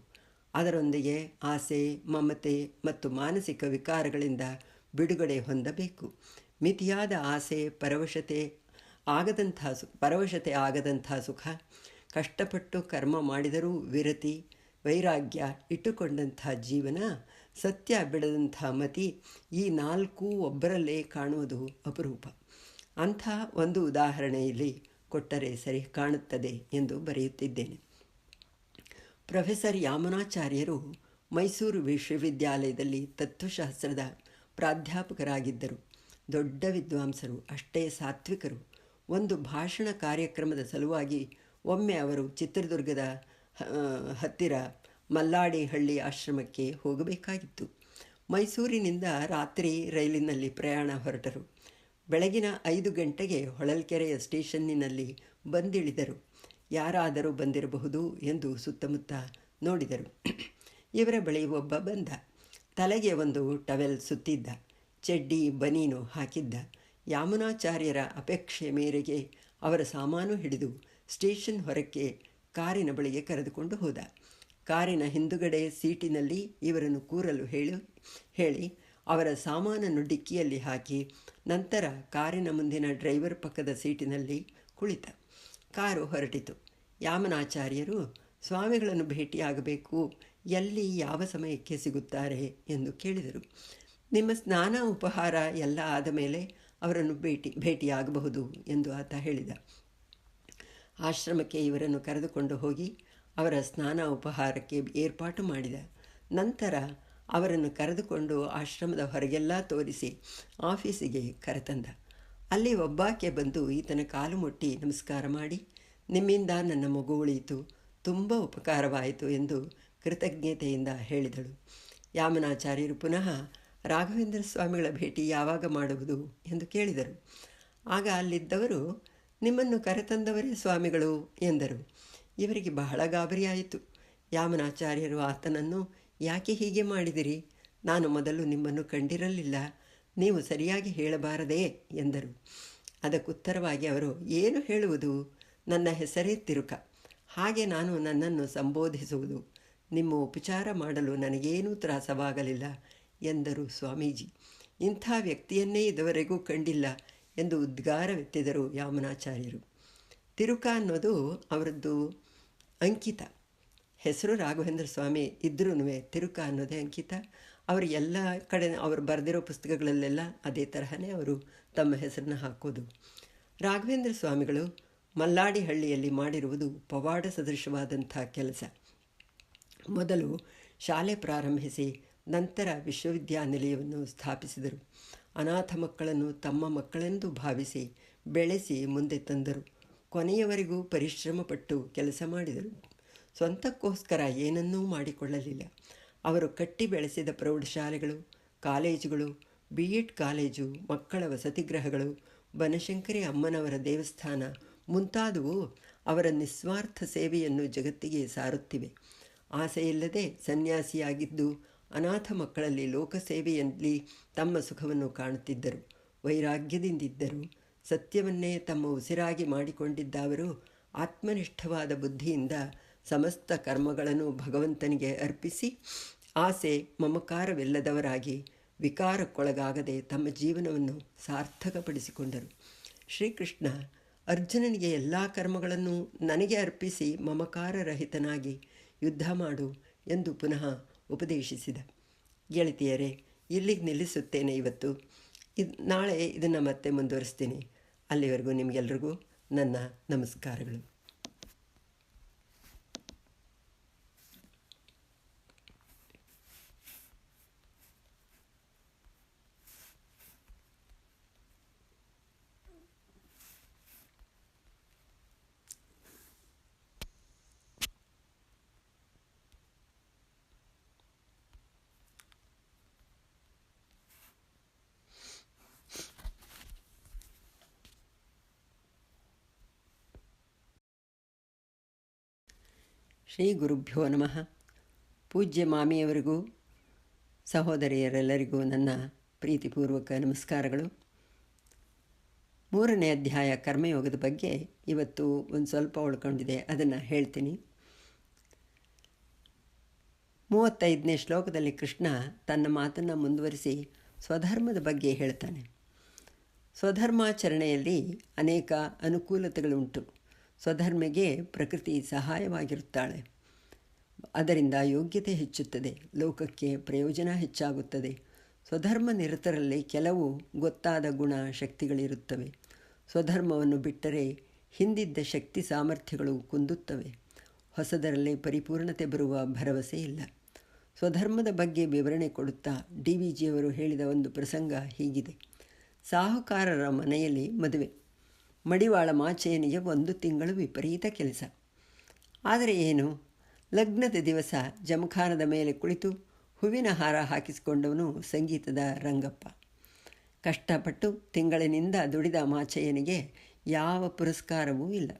ಅದರೊಂದಿಗೆ ಆಸೆ, ಮಮತೆ ಮತ್ತು ಮಾನಸಿಕ ವಿಕಾರಗಳಿಂದ ಬಿಡುಗಡೆ ಹೊಂದಬೇಕು. ಮಿತಿಯಾದ ಆಸೆ, ಪರವಶತೆ ಆಗದಂಥ ಸುಖ, ಕಷ್ಟಪಟ್ಟು ಕರ್ಮ ಮಾಡಿದರೂ ವಿರತಿ, ವೈರಾಗ್ಯ ಇಟ್ಟುಕೊಂಡಂಥ ಜೀವನ, ಸತ್ಯ ಬಿಡದಂಥ ಮತಿ, ಈ 4 ಒಬ್ಬರಲ್ಲೇ ಕಾಣುವುದು ಅಪರೂಪ. ಅಂಥ ಒಂದು ಉದಾಹರಣೆಯಲ್ಲಿ ಕೊಟ್ಟರೆ ಸರಿ ಕಾಣುತ್ತದೆ ಎಂದು ಬರೆಯುತ್ತಿದ್ದೇನೆ. ಪ್ರೊಫೆಸರ್ ಯಾಮುನಾಚಾರ್ಯರು ಮೈಸೂರು ವಿಶ್ವವಿದ್ಯಾಲಯದಲ್ಲಿ ತತ್ವಶಾಸ್ತ್ರದ ಪ್ರಾಧ್ಯಾಪಕರಾಗಿದ್ದರು. ದೊಡ್ಡ ವಿದ್ವಾಂಸರು, ಅಷ್ಟೇ ಸಾತ್ವಿಕರು. ಒಂದು ಭಾಷಣ ಕಾರ್ಯಕ್ರಮದ ಸಲುವಾಗಿ ಒಮ್ಮೆ ಅವರು ಚಿತ್ರದುರ್ಗದ ಹತ್ತಿರ ಮಲ್ಲಾಡಿಹಳ್ಳಿ ಆಶ್ರಮಕ್ಕೆ ಹೋಗಬೇಕಾಗಿತ್ತು. ಮೈಸೂರಿನಿಂದ ರಾತ್ರಿ ರೈಲಿನಲ್ಲಿ ಪ್ರಯಾಣ ಹೊರಟರು. ಬೆಳಗಿನ 5 ಗಂಟೆಗೆ ಹೊಳಲ್ಕೆರೆಯ ಸ್ಟೇಷನ್ನಿನಲ್ಲಿ ಬಂದಿಳಿದರು. ಯಾರಾದರೂ ಬಂದಿರಬಹುದು ಎಂದು ಸುತ್ತಮುತ್ತ ನೋಡಿದರು. ಇವರ ಬಳಿ ಒಬ್ಬ ಬಂದ. ತಲೆಗೆ ಒಂದು ಟವೆಲ್ ಸುತ್ತಿದ್ದ, ಚಡ್ಡಿ ಬನೀನು ಹಾಕಿದ್ದ. ಯಾಮುನಾಚಾರ್ಯರ ಅಪೇಕ್ಷೆ ಮೇರೆಗೆ ಅವರ ಸಾಮಾನು ಹಿಡಿದು ಸ್ಟೇಷನ್ ಹೊರಕ್ಕೆ ಕಾರಿನ ಬಳಿಗೆ ಕರೆದುಕೊಂಡು ಹೋದ. ಕಾರಿನ ಹಿಂದುಗಡೆ ಸೀಟಿನಲ್ಲಿ ಇವರನ್ನು ಕೂರಲು ಹೇಳಿ ಅವರ ಸಾಮಾನನ್ನು ಡಿಕ್ಕಿಯಲ್ಲಿ ಹಾಕಿ ನಂತರ ಕಾರಿನ ಮುಂದಿನ ಡ್ರೈವರ್ ಪಕ್ಕದ ಸೀಟಿನಲ್ಲಿ ಕುಳಿತ. ಕಾರು ಹೊರಟಿತು. ಯಾಮನಾಚಾರ್ಯರು ಸ್ವಾಮಿಗಳನ್ನು ಭೇಟಿಯಾಗಬೇಕು, ಎಲ್ಲಿ ಯಾವ ಸಮಯಕ್ಕೆ ಸಿಗುತ್ತಾರೆ ಎಂದು ಕೇಳಿದರು. ನಿಮ್ಮ ಸ್ನಾನ ಉಪಹಾರ ಎಲ್ಲ ಆದ ಮೇಲೆ ಅವರನ್ನು ಭೇಟಿಯಾಗಬಹುದು ಎಂದು ಆತ ಹೇಳಿದ. ಆಶ್ರಮಕ್ಕೆ ಇವರನ್ನು ಕರೆದುಕೊಂಡು ಹೋಗಿ ಅವರ ಸ್ನಾನ ಉಪಹಾರಕ್ಕೆ ಏರ್ಪಾಟು ಮಾಡಿದ. ನಂತರ ಅವರನ್ನು ಕರೆದುಕೊಂಡು ಆಶ್ರಮದ ಹೊರಗೆಲ್ಲ ತೋರಿಸಿ ಆಫೀಸಿಗೆ ಕರೆತಂದ. ಅಲ್ಲಿ ಒಬ್ಬಾಕೆ ಬಂದು ಈತನ ಕಾಲು ಮುಟ್ಟಿ ನಮಸ್ಕಾರ ಮಾಡಿ, ನಿಮ್ಮಿಂದ ನನ್ನ ಮಗು ಉಳಿಯಿತು, ತುಂಬ ಉಪಕಾರವಾಯಿತು ಎಂದು ಕೃತಜ್ಞತೆಯಿಂದ ಹೇಳಿದಳು. ಯಾಮನಾಚಾರ್ಯರು ಪುನಃ ರಾಘವೇಂದ್ರ ಸ್ವಾಮಿಗಳ ಭೇಟಿ ಯಾವಾಗ ಮಾಡುವುದು ಎಂದು ಕೇಳಿದರು. ಆಗ ಅಲ್ಲಿದ್ದವರು, ನಿಮ್ಮನ್ನು ಕರೆತಂದವರೇ ಸ್ವಾಮಿಗಳು ಎಂದರು. ಇವರಿಗೆ ಬಹಳ ಗಾಬರಿಯಾಯಿತು. ಯಾಮನಾಚಾರ್ಯರು ಆತನನ್ನು, ಯಾಕೆ ಹೀಗೆ ಮಾಡಿದಿರಿ? ನಾನು ಮೊದಲು ನಿಮ್ಮನ್ನು ಕಂಡಿರಲಿಲ್ಲ, ನೀವು ಸರಿಯಾಗಿ ಹೇಳಬಾರದೇ ಎಂದರು. ಅದಕ್ಕುತ್ತರವಾಗಿ ಅವರು, ಏನು ಹೇಳುವುದು, ನನ್ನ ಹೆಸರೇ ತಿರುಕ, ಹಾಗೆ ನಾನು ನನ್ನನ್ನು ಸಂಬೋಧಿಸುವುದು, ನಿಮ್ಮ ಉಪಚಾರ ಮಾಡಲು ನನಗೇನೂ ತ್ರಾಸವಾಗಲಿಲ್ಲ ಎಂದರು ಸ್ವಾಮೀಜಿ. ಇಂಥ ವ್ಯಕ್ತಿಯನ್ನೇ ಇದುವರೆಗೂ ಕಂಡಿಲ್ಲ ಎಂದು ಉದ್ಗಾರವೆತ್ತಿದರು ಯಾಮನಾಚಾರ್ಯರು. ತಿರುಕ ಅನ್ನೋದು ಅವರದ್ದು ಅಂಕಿತ, ಹೆಸರು ರಾಘವೇಂದ್ರ ಸ್ವಾಮಿ ಇದ್ರೂ ತಿರುಕ ಅನ್ನೋದೇ ಅಂಕಿತ. ಅವರು ಎಲ್ಲ ಕಡೆ ಅವರು ಬರೆದಿರೋ ಪುಸ್ತಕಗಳಲ್ಲೆಲ್ಲ ಅದೇ ತರಹನೇ ಅವರು ತಮ್ಮ ಹೆಸರನ್ನ ಹಾಕೋದು. ರಾಘವೇಂದ್ರ ಸ್ವಾಮಿಗಳು ಮಲ್ಲಾಡಿಹಳ್ಳಿಯಲ್ಲಿ ಮಾಡಿರುವುದು ಪವಾಡ ಸದೃಶವಾದಂಥ ಕೆಲಸ. ಮೊದಲು ಶಾಲೆ ಪ್ರಾರಂಭಿಸಿ ನಂತರ ವಿಶ್ವವಿದ್ಯಾನಿಲಯವನ್ನು ಸ್ಥಾಪಿಸಿದರು. ಅನಾಥ ಮಕ್ಕಳನ್ನು ತಮ್ಮ ಮಕ್ಕಳೆಂದು ಭಾವಿಸಿ ಬೆಳೆಸಿ ಮುಂದೆ ತಂದರು. ಕೊನೆಯವರೆಗೂ ಪರಿಶ್ರಮಪಟ್ಟು ಕೆಲಸ ಮಾಡಿದರು. ಸ್ವಂತಕ್ಕೋಸ್ಕರ ಏನನ್ನೂ ಮಾಡಿಕೊಳ್ಳಲಿಲ್ಲ. ಅವರು ಕಟ್ಟಿ ಬೆಳೆಸಿದ ಪ್ರೌಢಶಾಲೆಗಳು, ಕಾಲೇಜುಗಳು, BEd ಕಾಲೇಜು, ಮಕ್ಕಳ ವಸತಿಗೃಹಗಳು, ಬನಶಂಕರಿ ಅಮ್ಮನವರ ದೇವಸ್ಥಾನ ಮುಂತಾದವು ಅವರ ನಿಸ್ವಾರ್ಥ ಸೇವೆಯನ್ನು ಜಗತ್ತಿಗೆ ಸಾರುತ್ತಿವೆ. ಆಸೆಯಿಲ್ಲದೆ ಸನ್ಯಾಸಿಯಾಗಿದ್ದು ಅನಾಥ ಮಕ್ಕಳಲ್ಲಿ ಲೋಕಸೇವೆಯಲ್ಲಿ ತಮ್ಮ ಸುಖವನ್ನು ಕಾಣುತ್ತಿದ್ದರು. ವೈರಾಗ್ಯದಿಂದಿದ್ದರು. ಸತ್ಯವನ್ನೇ ತಮ್ಮ ಉಸಿರಾಗಿ ಮಾಡಿಕೊಂಡಿದ್ದ ಅವರು ಆತ್ಮನಿಷ್ಠವಾದ ಬುದ್ಧಿಯಿಂದ ಸಮಸ್ತ ಕರ್ಮಗಳನ್ನು ಭಗವಂತನಿಗೆ ಅರ್ಪಿಸಿ ಆಸೆ ಮಮಕಾರವಿಲ್ಲದವರಾಗಿ ವಿಕಾರಕ್ಕೊಳಗಾಗದೆ ತಮ್ಮ ಜೀವನವನ್ನು ಸಾರ್ಥಕಪಡಿಸಿಕೊಂಡರು. ಶ್ರೀಕೃಷ್ಣ ಅರ್ಜುನನಿಗೆ ಎಲ್ಲ ಕರ್ಮಗಳನ್ನು ನನಗೆ ಅರ್ಪಿಸಿ ಮಮಕಾರರಹಿತನಾಗಿ ಯುದ್ಧ ಮಾಡು ಎಂದು ಪುನಃ ಉಪದೇಶಿಸಿದ. ಗೆಳತಿಯರೇ, ಇಲ್ಲಿಗೆ ನಿಲ್ಲಿಸುತ್ತೇನೆ ಇವತ್ತು. ನಾಳೆ ಇದನ್ನು ಮತ್ತೆ ಮುಂದುವರಿಸ್ತೀನಿ. ಅಲ್ಲಿವರೆಗೂ ನಿಮಗೆಲ್ರಿಗೂ ನನ್ನ ನಮಸ್ಕಾರಗಳು. ಶ್ರೀ ಗುರುಭ್ಯೋ ನಮಃ. ಪೂಜ್ಯ ಮಾಮಿಯವರಿಗೂ ಸಹೋದರಿಯರೆಲ್ಲರಿಗೂ ನನ್ನ ಪ್ರೀತಿಪೂರ್ವಕ ನಮಸ್ಕಾರಗಳು. 3ನೇ ಅಧ್ಯಾಯ ಕರ್ಮಯೋಗದ ಬಗ್ಗೆ ಇವತ್ತು ಒಂದು ಸ್ವಲ್ಪ ಉಳ್ಕೊಂಡಿದೆ, ಅದನ್ನು ಹೇಳ್ತೀನಿ. 35ನೇ ಶ್ಲೋಕದಲ್ಲಿ ಕೃಷ್ಣ ತನ್ನ ಮಾತನ್ನು ಮುಂದುವರಿಸಿ ಸ್ವಧರ್ಮದ ಬಗ್ಗೆ ಹೇಳ್ತಾನೆ. ಸ್ವಧರ್ಮಾಚರಣೆಯಲ್ಲಿ ಅನೇಕ ಅನುಕೂಲತೆಗಳುಂಟು. ಸ್ವಧರ್ಮಿಗೆ ಪ್ರಕೃತಿ ಸಹಾಯವಾಗಿರುತ್ತಾಳೆ. ಅದರಿಂದ ಯೋಗ್ಯತೆ ಹೆಚ್ಚುತ್ತದೆ, ಲೋಕಕ್ಕೆ ಪ್ರಯೋಜನ ಹೆಚ್ಚಾಗುತ್ತದೆ. ಸ್ವಧರ್ಮ ನಿರತರಲ್ಲಿ ಕೆಲವು ಗೊತ್ತಾದ ಗುಣ ಶಕ್ತಿಗಳಿರುತ್ತವೆ. ಸ್ವಧರ್ಮವನ್ನು ಬಿಟ್ಟರೆ ಹಿಂದಿದ್ದ ಶಕ್ತಿ ಸಾಮರ್ಥ್ಯಗಳು ಕುಂದುತ್ತವೆ. ಹೊಸದರಲ್ಲಿ ಪರಿಪೂರ್ಣತೆ ಬರುವ ಭರವಸೆ ಇಲ್ಲ. ಸ್ವಧರ್ಮದ ಬಗ್ಗೆ ವಿವರಣೆ ಕೊಡುತ್ತಾ DVಜಿಯವರು ಹೇಳಿದ ಒಂದು ಪ್ರಸಂಗ ಹೀಗಿದೆ. ಸಾಹುಕಾರರ ಮನೆಯಲ್ಲಿ ಮದುವೆ. ಮಡಿವಾಳ ಮಾಚೆಯನಿಗೆ 1 ತಿಂಗಳು ವಿಪರೀತ ಕೆಲಸ. ಆದರೆ ಏನು, ಲಗ್ನದ ದಿವಸ ಜಮಖಾನದ ಮೇಲೆ ಕುಳಿತು ಹೂವಿನ ಹಾರ ಹಾಕಿಸಿಕೊಂಡವನು ಸಂಗೀತದ ರಂಗಪ್ಪ. ಕಷ್ಟಪಟ್ಟು ತಿಂಗಳಿನಿಂದ ದುಡಿದ ಮಾಚಯ್ಯನಿಗೆ ಯಾವ ಪುರಸ್ಕಾರವೂ ಇಲ್ಲ.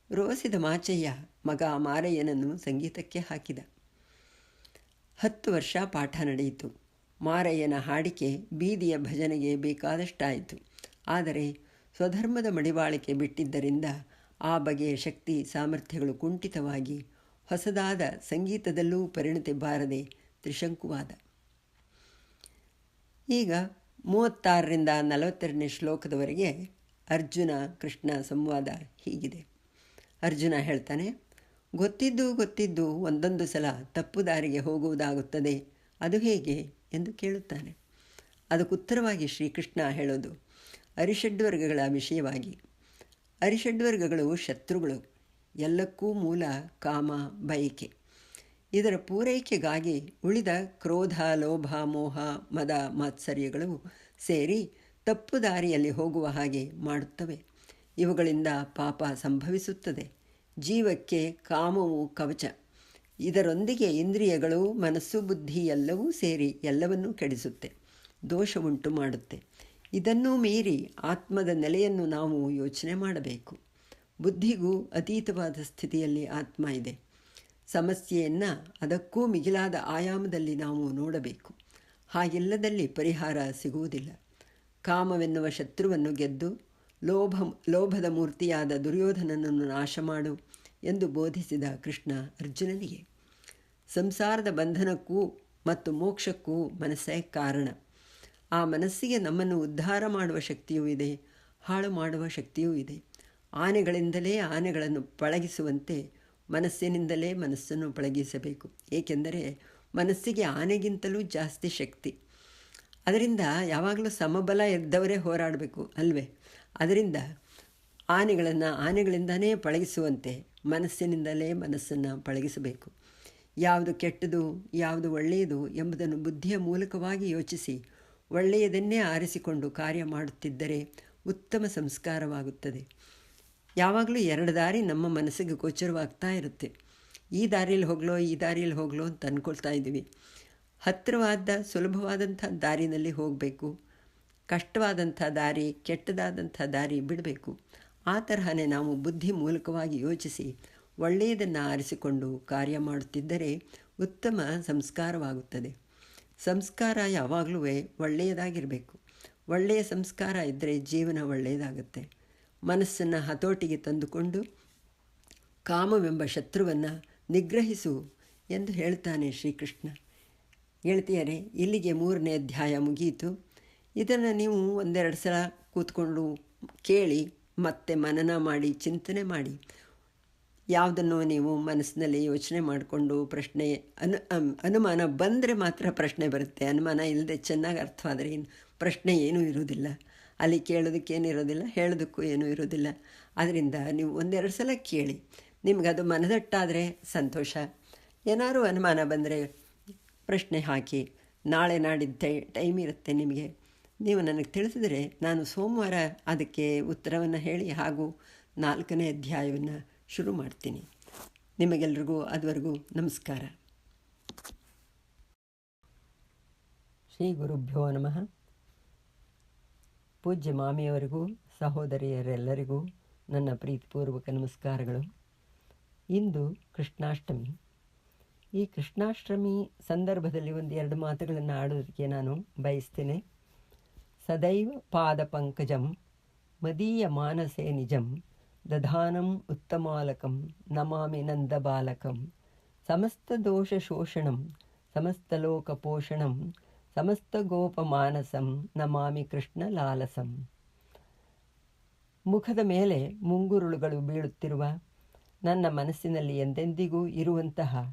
ರೋಸಿದ ಮಾಚಯ್ಯ ಮಗ ಮಾರಯ್ಯನನ್ನು ಸಂಗೀತಕ್ಕೆ ಹಾಕಿದ. 10 ವರ್ಷ ಪಾಠ ನಡೆಯಿತು. ಮಾರಯ್ಯನ ಹಾಡಿಕೆ ಬೀದಿಯ ಭಜನೆಗೆ ಬೇಕಾದಷ್ಟಾಯಿತು. ಆದರೆ ಸ್ವಧರ್ಮದ ಮಡಿವಾಳಿಕೆ ಬಿಟ್ಟಿದ್ದರಿಂದ ಆ ಬಗೆಯ ಶಕ್ತಿ ಸಾಮರ್ಥ್ಯಗಳು ಕುಂಠಿತವಾಗಿ ಹೊಸದಾದ ಸಂಗೀತದಲ್ಲೂ ಪರಿಣತಿ ಬಾರದೆ ತ್ರಿಶಂಕುವಾದ. ಈಗ 36ರಿಂದ 42ನೇ ಶ್ಲೋಕದವರೆಗೆ ಅರ್ಜುನ ಕೃಷ್ಣ ಸಂವಾದ ಹೀಗಿದೆ. ಅರ್ಜುನ ಹೇಳ್ತಾನೆ, ಗೊತ್ತಿದ್ದು ಒಂದೊಂದು ಸಲ ತಪ್ಪು ದಾರಿಗೆ ಹೋಗುವುದಾಗುತ್ತದೆ, ಅದು ಹೇಗೆ ಎಂದು ಕೇಳುತ್ತಾನೆ. ಅದಕ್ಕುತ್ತರವಾಗಿ ಶ್ರೀಕೃಷ್ಣ ಹೇಳೋದು ಅರಿಷಡ್ವರ್ಗಗಳ ವಿಷಯವಾಗಿ. ಅರಿಷಡ್ವರ್ಗಗಳು ಶತ್ರುಗಳು. ಎಲ್ಲಕ್ಕೂ ಮೂಲ ಕಾಮ, ಬಯಕೆ. ಇದರ ಪೂರೈಕೆಗಾಗಿ ಉಳಿದ ಕ್ರೋಧ, ಲೋಭ, ಮೋಹ, ಮದ, ಮಾತ್ಸರ್ಯಗಳು ಸೇರಿ ತಪ್ಪು ದಾರಿಯಲ್ಲಿ ಹೋಗುವ ಹಾಗೆ ಮಾಡುತ್ತವೆ. ಇವುಗಳಿಂದ ಪಾಪ ಸಂಭವಿಸುತ್ತದೆ. ಜೀವಕ್ಕೆ ಕಾಮವು ಕವಚ. ಇದರೊಂದಿಗೆ ಇಂದ್ರಿಯಗಳು, ಮನಸ್ಸು, ಬುದ್ಧಿ ಎಲ್ಲವೂ ಸೇರಿ ಎಲ್ಲವನ್ನೂ ಕೆಡಿಸುತ್ತೆ, ದೋಷವುಂಟು ಮಾಡುತ್ತೆ. ಇದನ್ನೂ ಮೀರಿ ಆತ್ಮದ ನೆಲೆಯನ್ನು ನಾವು ಯೋಚನೆ ಮಾಡಬೇಕು. ಬುದ್ಧಿಗೂ ಅತೀತವಾದ ಸ್ಥಿತಿಯಲ್ಲಿ ಆತ್ಮ ಇದೆ. ಸಮಸ್ಯೆಯನ್ನು ಅದಕ್ಕೂ ಮಿಗಿಲಾದ ಆಯಾಮದಲ್ಲಿ ನಾವು ನೋಡಬೇಕು. ಹಾಗಿಲ್ಲದಲ್ಲಿ ಪರಿಹಾರ ಸಿಗುವುದಿಲ್ಲ. ಕಾಮವೆನ್ನುವ ಶತ್ರುವನ್ನು ಗೆದ್ದು ಲೋಭದ ಮೂರ್ತಿಯಾದ ದುರ್ಯೋಧನನನ್ನು ನಾಶ ಮಾಡು ಎಂದು ಬೋಧಿಸಿದ ಕೃಷ್ಣ ಅರ್ಜುನನಿಗೆ. ಸಂಸಾರದ ಬಂಧನಕ್ಕೂ ಮತ್ತು ಮೋಕ್ಷಕ್ಕೂ ಮನಸ್ಸೇ ಕಾರಣ. ಆ ಮನಸ್ಸಿಗೆ ನಮ್ಮನ್ನು ಉದ್ಧಾರ ಮಾಡುವ ಶಕ್ತಿಯೂ ಇದೆ, ಹಾಳು ಮಾಡುವ ಶಕ್ತಿಯೂ ಇದೆ. ಆನೆಗಳಿಂದಲೇ ಆನೆಗಳನ್ನು ಪಳಗಿಸುವಂತೆ ಮನಸ್ಸಿನಿಂದಲೇ ಮನಸ್ಸನ್ನು ಪಳಗಿಸಬೇಕು. ಏಕೆಂದರೆ ಮನಸ್ಸಿಗೆ ಆನೆಗಿಂತಲೂ ಜಾಸ್ತಿ ಶಕ್ತಿ. ಅದರಿಂದ ಯಾವಾಗಲೂ ಸಮಬಲ ಇದ್ದವರೇ ಹೋರಾಡಬೇಕು ಅಲ್ವೇ? ಅದರಿಂದ ಆನೆಗಳಿಂದನೇ ಪಳಗಿಸುವಂತೆ ಮನಸ್ಸಿನಿಂದಲೇ ಮನಸ್ಸನ್ನು ಪಳಗಿಸಬೇಕು. ಯಾವುದು ಕೆಟ್ಟದು, ಯಾವುದು ಒಳ್ಳೆಯದು ಎಂಬುದನ್ನು ಬುದ್ಧಿಯ ಮೂಲಕವಾಗಿ ಯೋಚಿಸಿ ಒಳ್ಳೆಯದನ್ನೇ ಆರಿಸಿಕೊಂಡು ಕಾರ್ಯ ಮಾಡುತ್ತಿದ್ದರೆ ಉತ್ತಮ ಸಂಸ್ಕಾರವಾಗುತ್ತದೆ. ಯಾವಾಗಲೂ ಎರಡು ದಾರಿ ನಮ್ಮ ಮನಸ್ಸಿಗೆ ಗೋಚರವಾಗ್ತಾ ಇರುತ್ತೆ. ಈ ದಾರಿಯಲ್ಲಿ ಹೋಗಲೋ ಅಂತ ಅಂದ್ಕೊಳ್ತಾ ಇದ್ದೀವಿ. ಹತ್ತಿರವಾದ ಸುಲಭವಾದಂಥ ದಾರಿನಲ್ಲಿ ಹೋಗಬೇಕು. ಕಷ್ಟವಾದಂಥ ದಾರಿ, ಕೆಟ್ಟದಾದಂಥ ದಾರಿ ಬಿಡಬೇಕು. ಆ ತರಹನೇ ನಾವು ಬುದ್ಧಿ ಮೂಲಕವಾಗಿ ಯೋಚಿಸಿ ಒಳ್ಳೆಯದನ್ನು ಆರಿಸಿಕೊಂಡು ಕಾರ್ಯ ಮಾಡುತ್ತಿದ್ದರೆ ಉತ್ತಮ ಸಂಸ್ಕಾರವಾಗುತ್ತದೆ. ಸಂಸ್ಕಾರ ಯಾವಾಗಲೂ ಒಳ್ಳೆಯದಾಗಿರಬೇಕು. ಒಳ್ಳೆಯ ಸಂಸ್ಕಾರ ಇದ್ದರೆ ಜೀವನ ಒಳ್ಳೆಯದಾಗುತ್ತೆ. ಮನಸ್ಸನ್ನು ಹತೋಟಿಗೆ ತಂದುಕೊಂಡು ಕಾಮವೆಂಬ ಶತ್ರುವನ್ನು ನಿಗ್ರಹಿಸು ಎಂದು ಹೇಳ್ತಾನೆ ಶ್ರೀಕೃಷ್ಣ. ಗೆಳತಿಯರೇ, ಇಲ್ಲಿಗೆ 3ನೇ ಅಧ್ಯಾಯ ಮುಗಿಯಿತು. ಇದನ್ನು ನೀವು ಒಂದೆರಡು ಸಲ ಕೂತ್ಕೊಂಡು ಕೇಳಿ, ಮತ್ತೆ ಮನನ ಮಾಡಿ, ಚಿಂತನೆ ಮಾಡಿ. ಯಾವುದನ್ನು ನೀವು ಮನಸ್ಸಿನಲ್ಲಿ ಯೋಚನೆ ಮಾಡಿಕೊಂಡು ಅನುಮಾನ ಬಂದರೆ ಮಾತ್ರ ಪ್ರಶ್ನೆ ಬರುತ್ತೆ. ಅನುಮಾನ ಇಲ್ಲದೆ ಚೆನ್ನಾಗಿ ಅರ್ಥವಾದರೆ ಪ್ರಶ್ನೆ ಏನೂ ಇರುವುದಿಲ್ಲ. ಅಲ್ಲಿ ಕೇಳೋದಕ್ಕೇನಿರೋದಿಲ್ಲ, ಹೇಳೋದಕ್ಕೂ ಏನೂ ಇರೋದಿಲ್ಲ. ಆದ್ದರಿಂದ ನೀವು ಒಂದೆರಡು ಸಲ ಕೇಳಿ. ನಿಮಗದು ಮನದಟ್ಟಾದರೆ ಸಂತೋಷ. ಏನಾದರೂ ಅನುಮಾನ ಬಂದರೆ ಪ್ರಶ್ನೆ ಹಾಕಿ. ನಾಳೆ ನಾಡಿದ್ದು ಟೈಮ್ ಇರುತ್ತೆ ನಿಮಗೆ. ನೀವು ನನಗೆ ತಿಳಿಸಿದರೆ ನಾನು ಸೋಮವಾರ ಅದಕ್ಕೆ ಉತ್ತರವನ್ನು ಹೇಳಿ ಹಾಗೂ 4ನೇ ಅಧ್ಯಾಯವನ್ನು ಶುರು ಮಾಡ್ತೀನಿ. ನಿಮಗೆಲ್ರಿಗೂ ಅದುವರೆಗೂ ನಮಸ್ಕಾರ. ಶ್ರೀ ಗುರುಭ್ಯೋ ನಮಃ. ಪೂಜ್ಯ ಮಾಮಿಯವರಿಗೂ ಸಹೋದರಿಯರೆಲ್ಲರಿಗೂ ನನ್ನ ಪ್ರೀತಿಪೂರ್ವಕ ನಮಸ್ಕಾರಗಳು. ಇಂದು ಕೃಷ್ಣಾಷ್ಟಮಿ. ಈ ಕೃಷ್ಣಾಷ್ಟಮಿ ಸಂದರ್ಭದಲ್ಲಿ 1-2 ಮಾತುಗಳನ್ನು ಆಡೋದಕ್ಕೆ ನಾನು ಬಯಸ್ತೇನೆ. ಸದೈವ ಪಾದ ಪಂಕಜಂ ಮದೀಯ ಮಾನಸೇ ನಿಜಂ ದಧಾನಂ ಉತ್ತಮಾಲಕಂ ನಮಾಮಿ ನಂದ ಬಾಲಕಂ ಸಮಸ್ತ ದೋಷ ಶೋಷಣಂ ಸಮಸ್ತಲೋಕ ಪೋಷಣಂ ಸಮಸ್ತ ಗೋಪ ಮಾನಸಂ ನಮಾಮಿ ಕೃಷ್ಣ ಲಾಲಸಂ. ಮುಖದ ಮೇಲೆ ಮುಂಗುರುಳುಗಳು ಬೀಳುತ್ತಿರುವ ನನ್ನ ಮನಸ್ಸಿನಲ್ಲಿ ಎಂದೆಂದಿಗೂ ಇರುವಂತಹ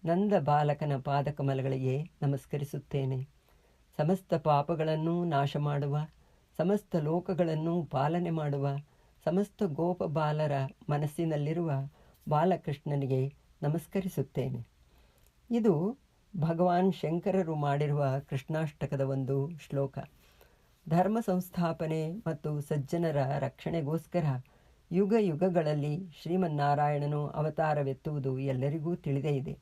ನಂದ ಬಾಲಕನ ಪಾದಕಮಲಗಳಿಗೆ ನಮಸ್ಕರಿಸುತ್ತೇನೆ. ಸಮಸ್ತ ಪಾಪಗಳನ್ನು ನಾಶ ಮಾಡುವ, ಸಮಸ್ತ ಲೋಕಗಳನ್ನು ಪಾಲನೆ ಮಾಡುವ, ಸಮಸ್ತ ಗೋಪ ಬಾಲರ ಮನಸ್ಸಿನಲ್ಲಿರುವ ಬಾಲಕೃಷ್ಣನಿಗೆ ನಮಸ್ಕರಿಸುತ್ತೇನೆ. ಇದು ಭಗವಾನ್ ಶಂಕರರು ಮಾಡಿರುವ ಕೃಷ್ಣಾಷ್ಟಕದ ಒಂದು ಶ್ಲೋಕ. ಧರ್ಮ ಸಂಸ್ಥಾಪನೆ ಮತ್ತು ಸಜ್ಜನರ ರಕ್ಷಣೆಗೋಸ್ಕರ ಯುಗ ಯುಗಗಳಲ್ಲಿ ಶ್ರೀಮನ್ನಾರಾಯಣನು ಅವತಾರವೆತ್ತುವುದು ಎಲ್ಲರಿಗೂ ತಿಳಿದೇ ಇದೆ.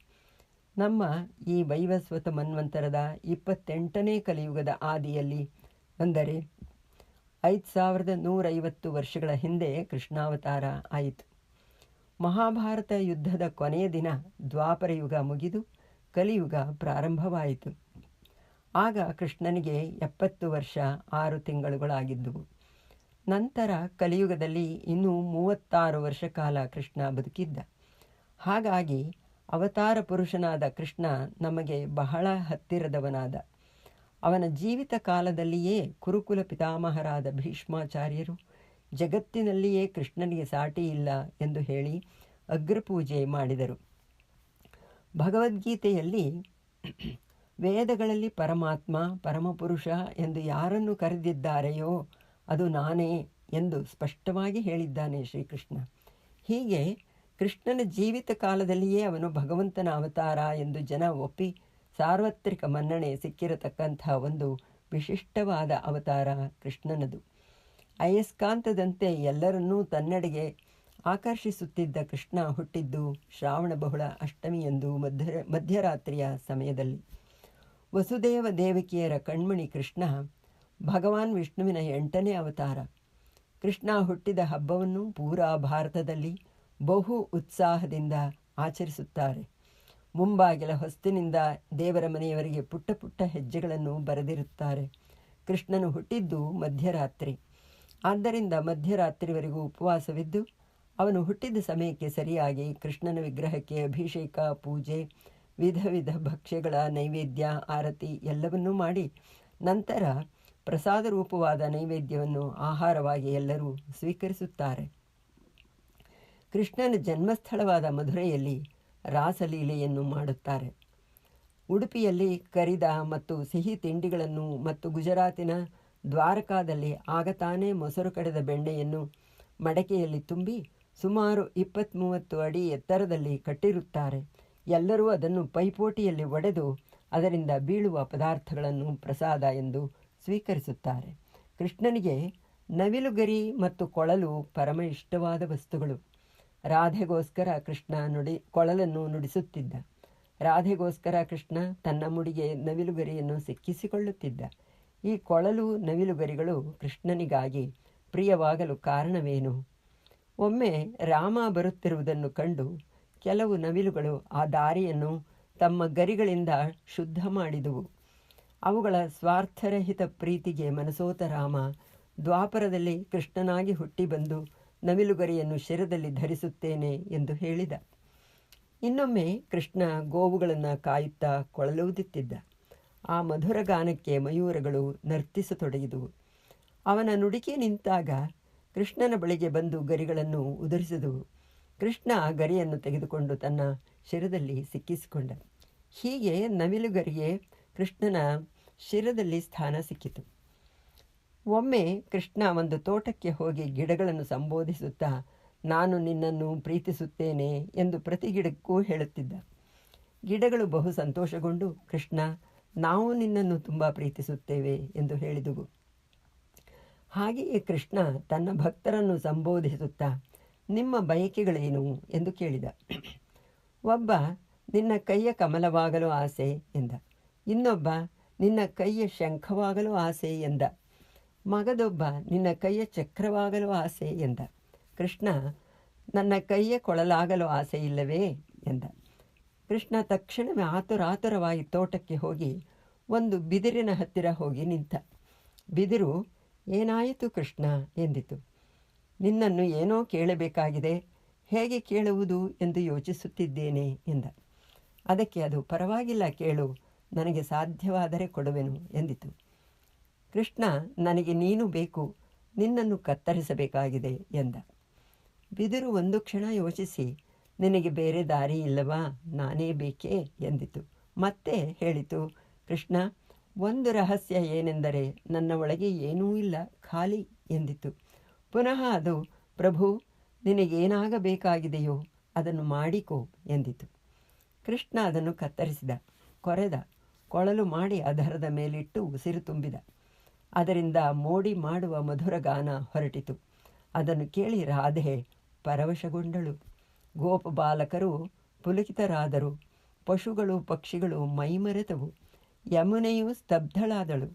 ನಮ್ಮ ಈ ವೈವಸ್ವತ ಮನ್ವಂತರದ 28ನೇ ಕಲಿಯುಗದ ಆದಿಯಲ್ಲಿ, ಅಂದರೆ 5150 ವರ್ಷಗಳ ಹಿಂದೆ ಕೃಷ್ಣಾವತಾರ ಆಯಿತು. ಮಹಾಭಾರತ ಯುದ್ಧದ ಕೊನೆಯ ದಿನ ದ್ವಾಪರ ಯುಗ ಮುಗಿದು ಕಲಿಯುಗ ಪ್ರಾರಂಭವಾಯಿತು. ಆಗ ಕೃಷ್ಣನಿಗೆ 70 ವರ್ಷ 6 ತಿಂಗಳುಗಳಾಗಿದ್ದುವು. ನಂತರ ಕಲಿಯುಗದಲ್ಲಿ ಇನ್ನೂ 36 ವರ್ಷ ಕಾಲ ಕೃಷ್ಣ ಬದುಕಿದ್ದ. ಹಾಗಾಗಿ ಅವತಾರ ಪುರುಷನಾದ ಕೃಷ್ಣ ನಮಗೆ ಬಹಳ ಹತ್ತಿರದವನಾದ. ಅವನ ಜೀವಿತ ಕಾಲದಲ್ಲಿಯೇ ಕುರುಕುಲ ಪಿತಾಮಹರಾದ ಭೀಷ್ಮಾಚಾರ್ಯರು ಜಗತ್ತಿನಲ್ಲಿಯೇ ಕೃಷ್ಣನಿಗೆ ಸಾಟಿ ಇಲ್ಲ ಎಂದು ಹೇಳಿ ಅಗ್ರಪೂಜೆ ಮಾಡಿದರು. ಭಗವದ್ಗೀತೆಯಲ್ಲಿ ವೇದಗಳಲ್ಲಿ ಪರಮಾತ್ಮ ಪರಮಪುರುಷ ಎಂದು ಯಾರನ್ನು ಕರೆದಿದ್ದಾರೆಯೋ ಅದು ನಾನೇ ಎಂದು ಸ್ಪಷ್ಟವಾಗಿ ಹೇಳಿದ್ದಾನೆ ಶ್ರೀಕೃಷ್ಣ. ಹೀಗೆ ಕೃಷ್ಣನ ಜೀವಿತ ಕಾಲದಲ್ಲಿಯೇ ಅವನು ಭಗವಂತನ ಅವತಾರ ಎಂದು ಜನ ಒಪ್ಪಿ ಸಾರ್ವತ್ರಿಕ ಮನ್ನಣೆ ಸಿಕ್ಕಿರತಕ್ಕಂಥ ಒಂದು ವಿಶಿಷ್ಟವಾದ ಅವತಾರ ಕೃಷ್ಣನದು. ಅಯಸ್ಕಾಂತದಂತೆ ಎಲ್ಲರನ್ನೂ ತನ್ನೆಡೆಗೆ ಆಕರ್ಷಿಸುತ್ತಿದ್ದ ಕೃಷ್ಣ ಹುಟ್ಟಿದ್ದು ಶ್ರಾವಣ ಬಹುಳ ಅಷ್ಟಮಿಯಂದು ಮಧ್ಯರಾತ್ರಿಯ ಸಮಯದಲ್ಲಿ. ವಸುದೇವ ದೇವಕಿಯರ ಕಣ್ಮಣಿ ಕೃಷ್ಣ ಭಗವಾನ್ ವಿಷ್ಣುವಿನ 8ನೇ ಅವತಾರ. ಕೃಷ್ಣ ಹುಟ್ಟಿದ ಹಬ್ಬವನ್ನು ಪೂರಾ ಭಾರತದಲ್ಲಿ ಬಹು ಉತ್ಸಾಹದಿಂದ ಆಚರಿಸುತ್ತಾರೆ. ಮುಂಬಾಗಿಲ ಹೊಸ್ತಿನಿಂದ ದೇವರ ಮನೆಯವರೆಗೆ ಪುಟ್ಟ ಪುಟ್ಟ ಹೆಜ್ಜೆಗಳನ್ನು ಬರೆದಿರುತ್ತಾರೆ. ಕೃಷ್ಣನು ಹುಟ್ಟಿದ್ದು ಮಧ್ಯರಾತ್ರಿ. ಆದ್ದರಿಂದ ಮಧ್ಯರಾತ್ರಿವರೆಗೂ ಉಪವಾಸವಿದ್ದು ಅವನು ಹುಟ್ಟಿದ ಸಮಯಕ್ಕೆ ಸರಿಯಾಗಿ ಕೃಷ್ಣನ ವಿಗ್ರಹಕ್ಕೆ ಅಭಿಷೇಕ, ಪೂಜೆ, ವಿಧ ವಿಧ ಭಕ್ಷ್ಯಗಳ ನೈವೇದ್ಯ, ಆರತಿ ಎಲ್ಲವನ್ನೂ ಮಾಡಿ ನಂತರ ಪ್ರಸಾದ ರೂಪವಾದ ನೈವೇದ್ಯವನ್ನು ಆಹಾರವಾಗಿ ಎಲ್ಲರೂ ಸ್ವೀಕರಿಸುತ್ತಾರೆ. ಕೃಷ್ಣನ ಜನ್ಮಸ್ಥಳವಾದ ಮಧುರೆಯಲ್ಲಿ ರಾಸಲೀಲೆಯನ್ನು ಮಾಡುತ್ತಾರೆ. ಉಡುಪಿಯಲ್ಲಿ ಕರಿದ ಮತ್ತು ಸಿಹಿ ತಿಂಡಿಗಳನ್ನು ಮತ್ತು ಗುಜರಾತಿನ ದ್ವಾರಕಾದಲ್ಲಿ ಆಗತಾನೇ ಮೊಸರು ಕಡೆದ ಬೆಣ್ಣೆಯನ್ನು ಮಡಕೆಯಲ್ಲಿ ತುಂಬಿ ಸುಮಾರು 20-30 ಅಡಿ ಎತ್ತರದಲ್ಲಿ ಕಟ್ಟಿರುತ್ತಾರೆ. ಎಲ್ಲರೂ ಅದನ್ನು ಪೈಪೋಟಿಯಲ್ಲಿ ಒಡೆದು ಅದರಿಂದ ಬೀಳುವ ಪದಾರ್ಥಗಳನ್ನು ಪ್ರಸಾದ ಎಂದು ಸ್ವೀಕರಿಸುತ್ತಾರೆ. ಕೃಷ್ಣನಿಗೆ ನವಿಲುಗರಿ ಮತ್ತು ಕೊಳಲು ಪರಮ ಇಷ್ಟವಾದ ವಸ್ತುಗಳು. ರಾಧೆಗೋಸ್ಕರ ಕೃಷ್ಣ ಕೊಳಲನ್ನು ನುಡಿಸುತ್ತಿದ್ದ. ರಾಧೆಗೋಸ್ಕರ ಕೃಷ್ಣ ತನ್ನ ಮುಡಿಗೆ ನವಿಲುಗರಿಯನ್ನು ಸಿಕ್ಕಿಸಿಕೊಳ್ಳುತ್ತಿದ್ದ. ಈ ಕೊಳಲು ನವಿಲುಗರಿಗಳು ಕೃಷ್ಣನಿಗಾಗಿ ಪ್ರಿಯವಾಗಲು ಕಾರಣವೇನು? ಒಮ್ಮೆ ರಾಮ ಬರುತ್ತಿರುವುದನ್ನು ಕಂಡು ಕೆಲವು ನವಿಲುಗಳು ಆ ದಾರಿಯನ್ನು ತಮ್ಮ ಗರಿಗಳಿಂದ ಶುದ್ಧ ಮಾಡಿದುವು. ಅವುಗಳ ಸ್ವಾರ್ಥರಹಿತ ಪ್ರೀತಿಗೆ ಮನಸೋತ ರಾಮ ದ್ವಾಪರದಲ್ಲಿ ಕೃಷ್ಣನಾಗಿ ಹುಟ್ಟಿ ಬಂದು ನವಿಲುಗರಿಯನ್ನು ಶಿರದಲ್ಲಿ ಧರಿಸುತ್ತೇನೆ ಎಂದು ಹೇಳಿದ. ಇನ್ನೊಮ್ಮೆ ಕೃಷ್ಣ ಗೋವುಗಳನ್ನು ಕಾಯುತ್ತಾ ಕೊಳಲೂದುತ್ತಿದ್ದ. ಆ ಮಧುರ ಗಾನಕ್ಕೆ ಮಯೂರಗಳು ನರ್ತಿಸತೊಡಗಿದುವು. ಅವನ ನುಡಿಕೆ ನಿಂತಾಗ ಕೃಷ್ಣನ ಬಳಿಗೆ ಬಂದು ಗರಿಗಳನ್ನು ಉದುರಿಸಿದವು. ಕೃಷ್ಣ ಗರಿಯನ್ನು ತೆಗೆದುಕೊಂಡು ತನ್ನ ಶಿರದಲ್ಲಿ ಸಿಕ್ಕಿಸಿಕೊಂಡ. ಹೀಗೆ ನವಿಲುಗರಿಗೆ ಕೃಷ್ಣನ ಶಿರದಲ್ಲಿ ಸ್ಥಾನ ಸಿಕ್ಕಿತು. ಒಮ್ಮೆ ಕೃಷ್ಣ ಒಂದು ತೋಟಕ್ಕೆ ಹೋಗಿ ಗಿಡಗಳನ್ನು ಸಂಬೋಧಿಸುತ್ತಾ ನಾನು ನಿನ್ನನ್ನು ಪ್ರೀತಿಸುತ್ತೇನೆ ಎಂದು ಪ್ರತಿ ಗಿಡಕ್ಕೂ ಹೇಳುತ್ತಿದ್ದ. ಗಿಡಗಳು ಬಹು ಸಂತೋಷಗೊಂಡು ಕೃಷ್ಣ ನಾವು ನಿನ್ನನ್ನು ತುಂಬ ಪ್ರೀತಿಸುತ್ತೇವೆ ಎಂದು ಹೇಳಿದುವು. ಹಾಗೆಯೇ ಕೃಷ್ಣ ತನ್ನ ಭಕ್ತರನ್ನು ಸಂಬೋಧಿಸುತ್ತಾ ನಿಮ್ಮ ಬಯಕೆಗಳೇನು ಎಂದು ಕೇಳಿದ. ಒಬ್ಬ ನಿನ್ನ ಕೈಯ ಕಮಲವಾಗಲು ಆಸೆ ಎಂದ. ಇನ್ನೊಬ್ಬ ನಿನ್ನ ಕೈಯ ಶಂಖವಾಗಲು ಆಸೆ ಎಂದ. ಮಗದೊಬ್ಬ ನಿನ್ನ ಕೈಯ ಚಕ್ರವಾಗಲು ಆಸೆ ಎಂದ. ಕೃಷ್ಣ ನನ್ನ ಕೈಯ ಕೊಳಲಾಗಲು ಆಸೆ ಇಲ್ಲವೇ ಎಂದ. ಕೃಷ್ಣ ತಕ್ಷಣವೇ ಆತುರಾತುರವಾಗಿ ತೋಟಕ್ಕೆ ಹೋಗಿ ಒಂದು ಬಿದಿರಿನ ಹತ್ತಿರ ಹೋಗಿ ನಿಂತ. ಬಿದಿರು ಏನಾಯಿತು ಕೃಷ್ಣ ಎಂದಿತು. ನಿನ್ನನ್ನು ಏನೋ ಕೇಳಬೇಕಾಗಿದೆ, ಹೇಗೆ ಕೇಳುವುದು ಎಂದು ಯೋಚಿಸುತ್ತಿದ್ದೇನೆ ಎಂದ. ಅದಕ್ಕೆ ಅದು ಪರವಾಗಿಲ್ಲ ಕೇಳು, ನನಗೆ ಸಾಧ್ಯವಾದರೆ ಕೊಡುವೆನು ಎಂದಿತು. ಕೃಷ್ಣ ನನಗೆ ನೀನು ಬೇಕು, ನಿನ್ನನ್ನು ಕತ್ತರಿಸಬೇಕಾಗಿದೆ ಎಂದ. ಬಿದಿರು ಒಂದು ಕ್ಷಣ ಯೋಚಿಸಿ ನಿನಗೆ ಬೇರೆ ದಾರಿ ಇಲ್ಲವಾ, ನಾನೇ ಬೇಕೇ ಎಂದಿತು. ಮತ್ತೆ ಹೇಳಿತು, ಕೃಷ್ಣ ಒಂದು ರಹಸ್ಯ ಏನೆಂದರೆ ನನ್ನ ಒಳಗೆ ಏನೂ ಇಲ್ಲ, ಖಾಲಿ ಎಂದಿತು. ಪುನಃ ಅದು ಪ್ರಭು ನಿನಗೇನಾಗಬೇಕಾಗಿದೆಯೋ ಅದನ್ನು ಮಾಡಿಕೋ ಎಂದಿತು. ಕೃಷ್ಣ ಅದನ್ನು ಕತ್ತರಿಸಿದ, ಕೊರೆದ, ಕೊಳಲು ಮಾಡಿ ಅದರದ ಮೇಲಿಟ್ಟು ಉಸಿರು ತುಂಬಿದ. ಅದರಿಂದ ಮೋಡಿ ಮಾಡುವ ಮಧುರ ಗಾನ ಹೊರಟಿತು. ಅದನ್ನು ಕೇಳಿ ರಾಧೆ ಪರವಶಗೊಂಡಳು. ಗೋಪ ಬಾಲಕರು ಪುಲಕಿತರಾದರು. ಪಶುಗಳು ಪಕ್ಷಿಗಳು ಮೈಮರೆತವು. ಯಮುನೆಯು ಸ್ತಬ್ಧಳಾದಳು.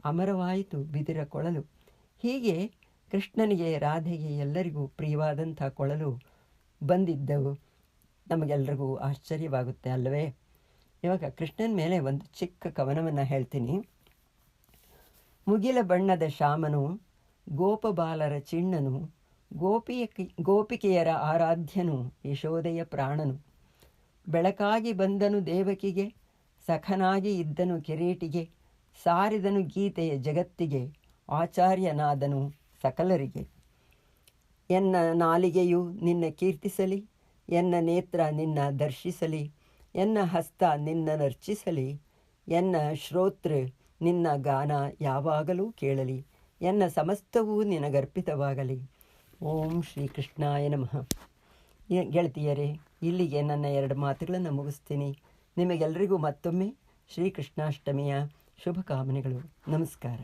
ಅಮರವಾಯಿತು ಬಿದಿರ ಕೊಳಲು. ಹೀಗೆ ಕೃಷ್ಣನಿಗೆ ರಾಧೆಗೆ ಎಲ್ಲರಿಗೂ ಪ್ರಿಯವಾದಂಥ ಕೊಳಲು ಬಂದಿದ್ದವು. ನಮಗೆಲ್ಲರಿಗೂ ಆಶ್ಚರ್ಯವಾಗುತ್ತೆ ಅಲ್ಲವೇ? ಇವಾಗ ಕೃಷ್ಣನ ಮೇಲೆ ಒಂದು ಚಿಕ್ಕ ಕವನವನ್ನು ಹೇಳ್ತೀನಿ. ಮುಗಿಲ ಬಣ್ಣದ ಶ್ಯಾಮನು, ಗೋಪಬಾಲರ ಚಿಣ್ಣನು, ಗೋಪಿಕೆಯರ ಆರಾಧ್ಯನು, ಯಶೋದೆಯ ಪ್ರಾಣನು. ಬೆಳಕಾಗಿ ಬಂದನು ದೇವಕಿಗೆ, ಸಖನಾಗಿ ಇದ್ದನು ಕಿರೀಟಿಗೆ, ಸಾರಿದನು ಗೀತೆಯ ಜಗತ್ತಿಗೆ, ಆಚಾರ್ಯನಾದನು ಸಕಲರಿಗೆ. ಎನ್ನ ನಾಲಿಗೆಯು ನಿನ್ನ ಕೀರ್ತಿಸಲಿ, ಎನ್ನ ನೇತ್ರ ನಿನ್ನ ದರ್ಶಿಸಲಿ, ಎನ್ನ ಹಸ್ತ ನಿನ್ನ ನರ್ಚಿಸಲಿ, ಎನ್ನ ಶ್ರೋತೃ ನಿನ್ನ ಗಾನ ಯಾವಾಗಲೂ ಕೇಳಲಿ, ಎನ್ನ ಸಮಸ್ತವೂ ನಿನಗರ್ಪಿತವಾಗಲಿ. ಓಂ ಶ್ರೀಕೃಷ್ಣಾಯ ನಮಃ. ಗೆಳತಿಯರೇ, ಇಲ್ಲಿಗೆ ನನ್ನ 2 ಮಾತುಗಳನ್ನು ಮುಗಿಸ್ತೀನಿ. ನಿಮಗೆಲ್ಲರಿಗೂ ಮತ್ತೊಮ್ಮೆ ಶ್ರೀಕೃಷ್ಣಾಷ್ಟಮಿಯ ಶುಭಕಾಮನೆಗಳು. ನಮಸ್ಕಾರ.